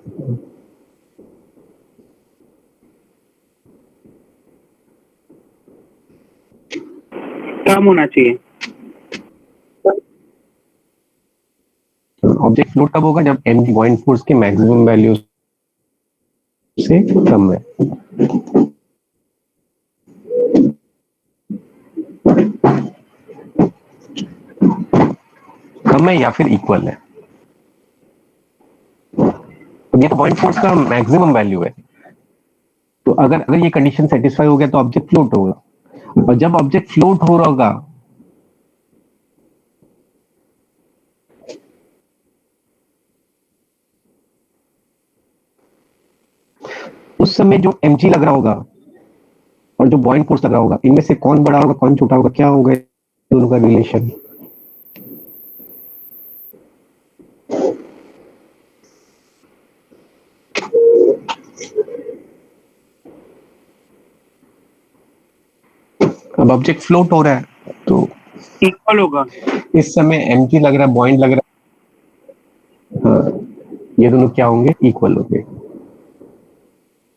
कम होना चाहिए। ऑब्जेक्ट फ्लोट कब होगा, जब mg बॉइंट फोर्स के मैक्सिमम वैल्यू से कम है। कम है या फिर इक्वल है। तो ये तो बॉइंट फोर्स का मैक्सिमम वैल्यू है, तो अगर ये कंडीशन सेटिस्फाई हो गया तो ऑब्जेक्ट फ्लोट होगा। और जब ऑब्जेक्ट फ्लोट हो रहा होगा उस समय जो mg लग रहा होगा और जो बॉइंट फोर्स लग रहा होगा, इनमें से कौन बड़ा होगा कौन छोटा होगा, क्या होगा दोनों का रिलेशन। अब ऑब्जेक्ट फ्लोट हो रहा है तो इक्वल होगा। इस समय mg लग रहा है, बॉइंट लग रहा है, हाँ ये दोनों क्या होंगे, इक्वल होंगे।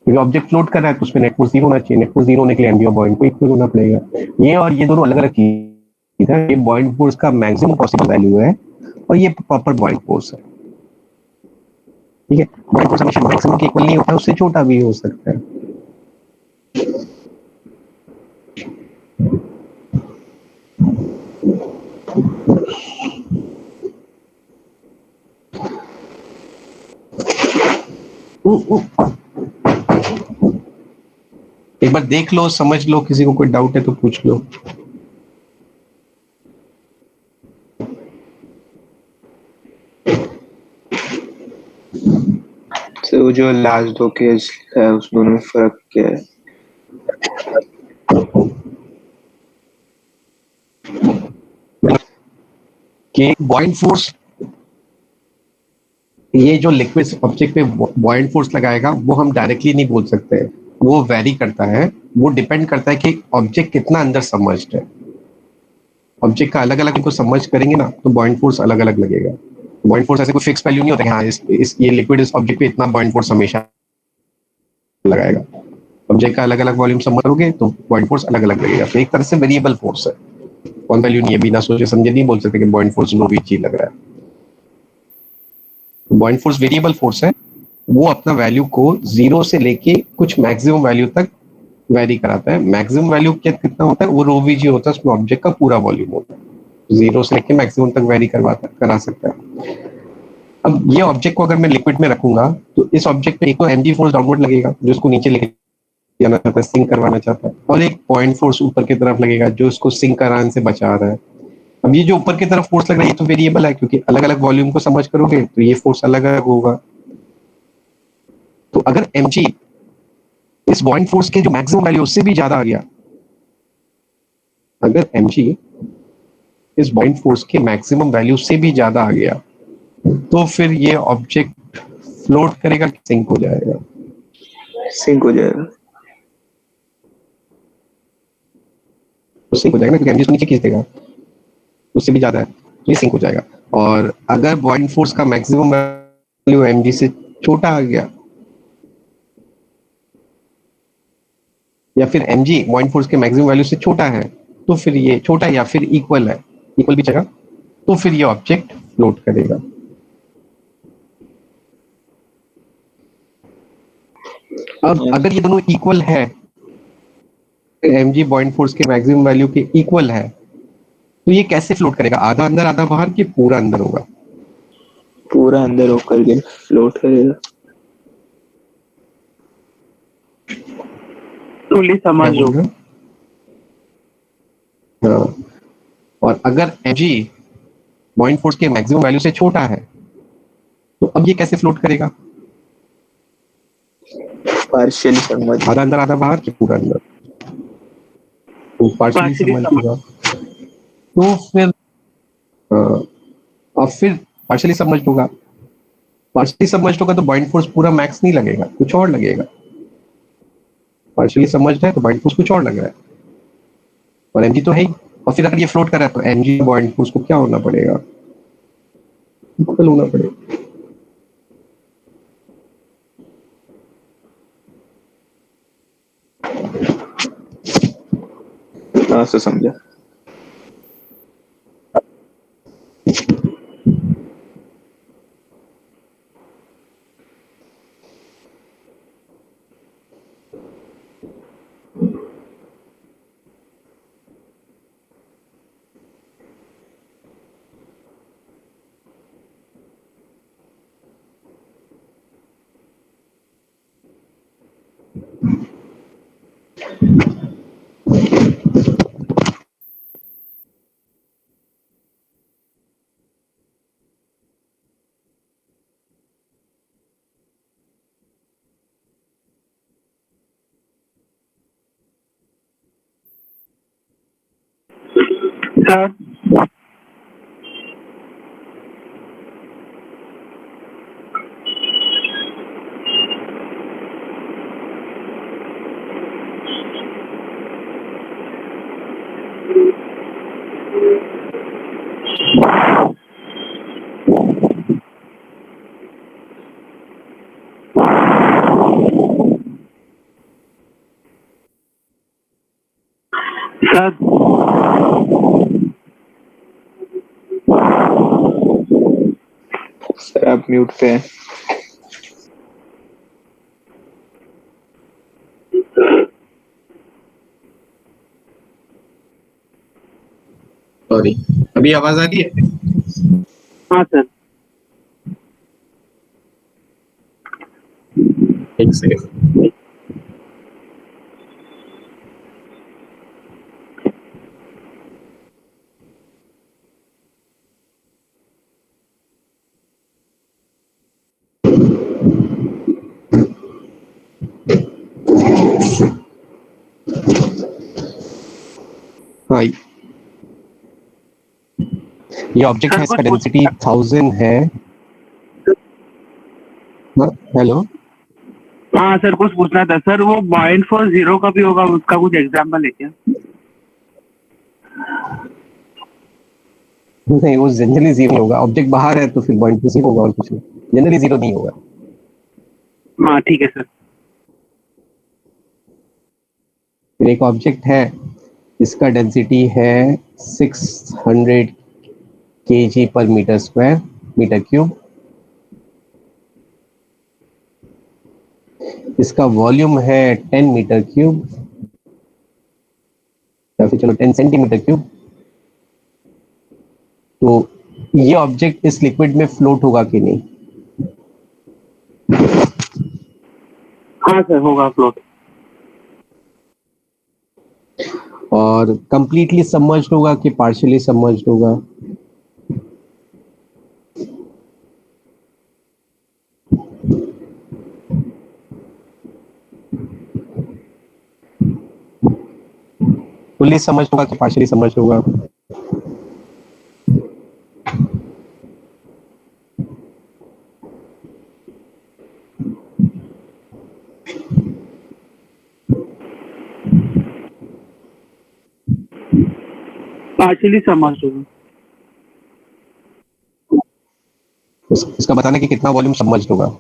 क्योंकि ऑब्जेक्ट फ्लोट कर रहा है तो उसमें नेट फोर्स 0 होना चाहिए, नेट फोर्स 0 होने के लिए mg और बॉइंट को इक्वल होना पड़ेगा। ये और ये दोनों अलग अलग चीज है, ये बॉइंट फोर्स का मैक्सिमम पॉसिबल वैल्यू है और ये प्रॉपर बॉइंट फोर्स है। ठीक है, बॉइंट फोर्स हमेशा मैक्सिमम के इक्वल नहीं होता है, उससे छोटा भी हो सकता है। एक बार देख लो, समझ लो, किसी को कोई डाउट है तो पूछ लो। तो जो लास्ट दो केस है उस दोनों में फर्क क्या है? कि बॉइंट फोर्स, ये जो लिक्विड ऑब्जेक्ट पे बॉइंट फोर्स लगाएगा वो हम डायरेक्टली नहीं बोल सकते हैं, वो वेरी करता है, वो डिपेंड करता है कि ऑब्जेक्ट कितना अंदर सबमर्ज्ड है। ऑब्जेक्ट का अलग अलग को सबमर्ज करेंगे ना तो बॉइंट फोर्स अलग अलग लगेगा। बॉइंट फोर्स ऐसे कोई फिक्स वैल्यू नहीं होता है, हाँ ये लिक्विड इस ऑब्जेक्ट पे इतना बॉइंट फोर्स हमेशा लगाएगा। ऑब्जेक्ट का अलग अलग वॉल्यूम सबमर्ज करोगे तो बॉइंट फोर्स अलग अलग लगेगा। तो एक तरह से वेरिएबल फोर्स है, कौन वैल्यू नहीं है, बिना सोचे समझे नहीं बोल सकते कि बॉइंट फोर्स नो भी चीज लग रहा है। बॉइंट फोर्स वेरिएबल फोर्स है, वो अपना वैल्यू को 0 से लेके कुछ मैक्सिमम वैल्यू तक वेरी कराता है। मैक्सिमम वैल्यू कितना होता है, वो रो वी जी होता है, उसमें ऑब्जेक्ट का पूरा वॉल्यूम होता है। 0 से लेके मैक्सिमम तक वेरी करा सकता है। अब ये ऑब्जेक्ट को अगर मैं लिक्विड में रखूंगा तो इस ऑब्जेक्ट पे एक तो mg फोर्स डाउनवर्ड लगेगा जो इसको नीचे लेके जाना चाहता है, सिंक करवाना चाहता है, और एक पॉइंट फोर्स ऊपर की तरफ लगेगा जो इसको सिंक कराने से बचा रहा है। अब ये जो ऊपर की तरफ फोर्स लग रहा है ये तो वेरिएबल है, क्योंकि अलग अलग वॉल्यूम को समझ करोगे तो ये फोर्स अलग अलग होगा। तो अगर mg इस बॉइंट फोर्स के जो मैक्सिमम वैल्यू उससे भी ज्यादा आ गया, अगर mg इस बॉइंट फोर्स के मैक्सिमम वैल्यू से भी ज्यादा आ गया तो फिर ये ऑब्जेक्ट फ्लोट करेगा कि सिंक हो जाएगा? सिंक हो जाएगा। तो सिंक हो जाएगा ना, क्योंकि mg इसको नीचे खींच देगा, उससे भी ज्यादा है, ये सिंक हो जाएगा। और अगर बॉइंट फोर्स का मैक्सिमम वैल्यू mg से छोटा आ गया, या फिर mg बॉइंट फोर्स के मैक्सिमम वैल्यू से छोटा है, तो फिर ये छोटा या फिर इक्वल है, इक्वल भी चलेगा, तो फिर ये ऑब्जेक्ट फ्लोट करेगा। अब अगर ये दोनों इक्वल है, mg बॉइंट फोर्स के मैक्सिमम वैल्यू के इक्वल है, तो ये कैसे फ्लोट करेगा? आधा अंदर आधा बाहर कि पूरा अंदर होगा? पूरा अंदर होकर के फ्लोट करेगा। फुली समझ लो। हाँ, और अगर mg बॉइंट फोर्स के मैक्सिमम वैल्यू से छोटा है तो अब ये कैसे फ्लोट करेगा? पार्शियली समझ। आधा अंदर आधा बाहर कि पूरा अंदर? तो पार्शियली Partially समझ होगा। तो फिर और फिर पार्शियली समझ होगा। पार्शियली समझ होगा तो बॉइंट फोर्स पूरा मैक्स नहीं लगेगा, कुछ और लगेगा। पार्शियली समझ है तो बॉइंट फोर्स कुछ और लग रहा है, और mg तो है ही। और फिर अगर ये फ्लोट कर रहा है तो mg बॉइंट फोर्स को क्या होना पड़ेगा? इक्वल होना पड़ेगा। हाँ से समझा। सर सर सर आप म्यूट पे हैं। सॉरी, अभी आवाज आ रही है? हाँ सर। एक सेकंड। हाँ, ये ऑब्जेक्ट है, इसका डेंसिटी 1000 है। हेलो, हाँ सर, कुछ पूछना था सर। वो बॉइंट फोर्स 0 का भी होगा, उसका कुछ एग्जाम्पल है क्या? नहीं, वो जनरली 0 होगा। ऑब्जेक्ट बाहर है तो फिर बॉइंट फोर्स होगा और कुछ नहीं, जनरली 0 नहीं होगा। हाँ ठीक है सर। फिर एक ऑब्जेक्ट है, इसका डेंसिटी है 600 kg पर मीटर स्क्वायर, मीटर क्यूब। इसका वॉल्यूम है 10 मीटर क्यूब, या फिर चलो 10 सेंटीमीटर क्यूब। तो ये ऑब्जेक्ट इस लिक्विड में फ्लोट होगा कि नहीं? हाँ सर, होगा फ्लोट। और कंप्लीटली सबमर्ज्ड होगा कि पार्शियली सबमर्ज्ड होगा? फुल्ली सबमर्ज्ड होगा कि पार्शियली सबमर्ज्ड होगा? पार्शियली सबमर्ज्ड होगा। इसका बताना कि कितना वॉल्यूम सबमर्ज्ड होगा।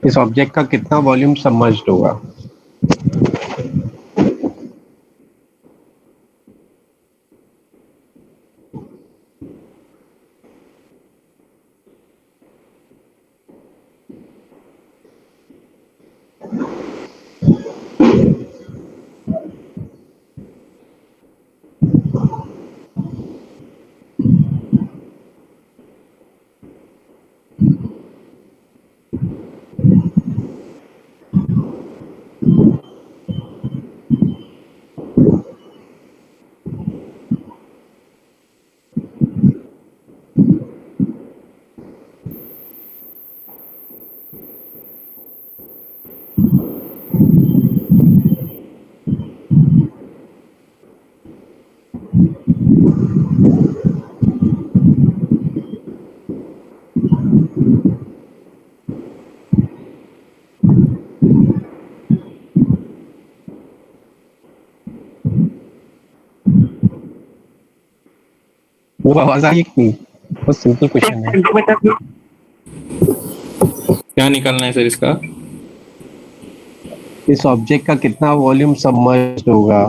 इस ऑब्जेक्ट का कितना वॉल्यूम सबमर्ज्ड होगा? वो आवाज आई कि नहीं? बहुत सिंपल क्वेश्चन है। Centimetre cube. क्या निकालना है सर इसका? इस ऑब्जेक्ट का कितना वॉल्यूम सबमर्ज्ड होगा?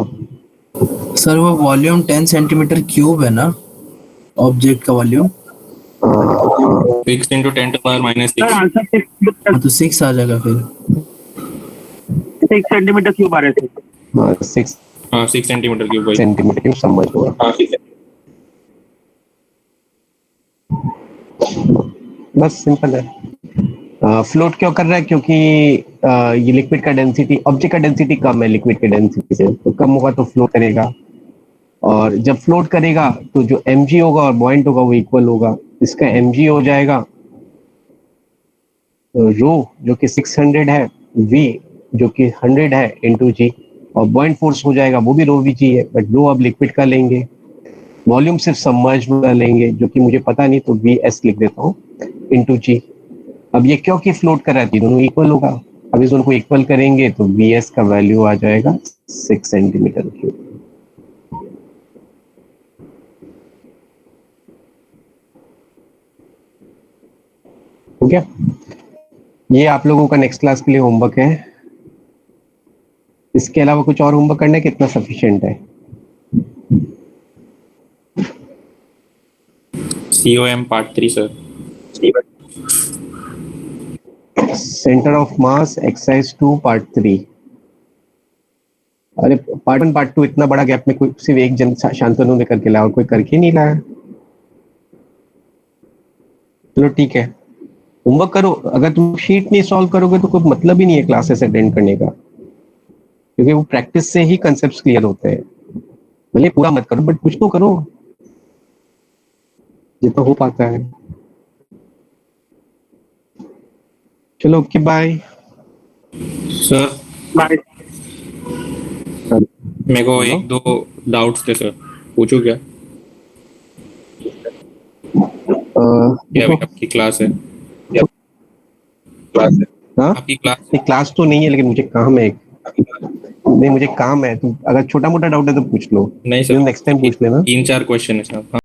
सर वो वॉल्यूम 10 सेंटीमीटर क्यूब है ना, ऑब्जेक्ट का volume. 6 into 10 to the power minus sir 6. Answer हाँ तो 6 आ जाएगा फिर। 6 सेंटीमीटर क्यूब आ रहे थे। 6 हाँ 6 सेंटीमीटर क्यूब भाई। सेंटीमीटर क्यूब सबमर्ज्ड होगा। हाँ ठीक है। बस सिंपल है। फ्लोट क्यों कर रहा है? क्योंकि ये लिक्विड का डेंसिटी, ऑब्जेक्ट का डेंसिटी कम है लिक्विड के डेंसिटी से, तो कम होगा तो फ्लोट करेगा। और जब फ्लोट करेगा तो जो mg होगा और बॉइंट होगा वो इक्वल होगा। इसका mg हो जाएगा रो जो कि 600 है, v जो कि 100 है इंटू जी, और बॉइंट फोर्स हो जाएगा वो भी रो वी जी है, बट रो अब लिक्विड का लेंगे, वॉल्यूम सिर्फ सबमर्ज में लेंगे जो कि मुझे पता नहीं, तो वी एस लिख देता हूँ इंटू जी। अब ये क्योंकि फ्लोट कर रहा है दोनों इक्वल होगा, अब इस दोनों को इक्वल करेंगे तो वी एस का वैल्यू आ जाएगा 6 सेंटीमीटर क्यूब। हो गया? ये आप लोगों का नेक्स्ट क्लास के लिए होमवर्क है। इसके अलावा कुछ और होमवर्क करना है? कितना सफिशिएंट है? COM part 3 sir. Centre of mass exercise 2 part 3। अरे पार्ट 1 पार्ट 2 इतना बड़ा गैप में कोई सिर्फ एक जन शांतनु ने करके लाया और कोई करके नहीं लाया। चलो ठीक है, होमवर्क करो। अगर तुम शीट नहीं सॉल्व करोगे तो कोई मतलब ही नहीं है क्लासेस अटेंड करने का, क्योंकि वो प्रैक्टिस से ही कंसेप्ट्स क्लियर होते हैं। भले पूरा मत करो बट कुछ तो करो। जितना हो पाता है। चलो ओके बाय। Sir bye. मेरे को एक दो डाउट्स थे सर, पूछूं क्या? क्या अभी आपकी क्लास है? हाँ आपकी क्लास नहीं क्लास तो नहीं है लेकिन मुझे काम है एक। नहीं मुझे काम है, तो अगर छोटा मोटा डाउट है तो पूछ लो, नहीं सर, नेक्स्ट टाइम पूछ लेना। 3-4 क्वेश्चन है सर।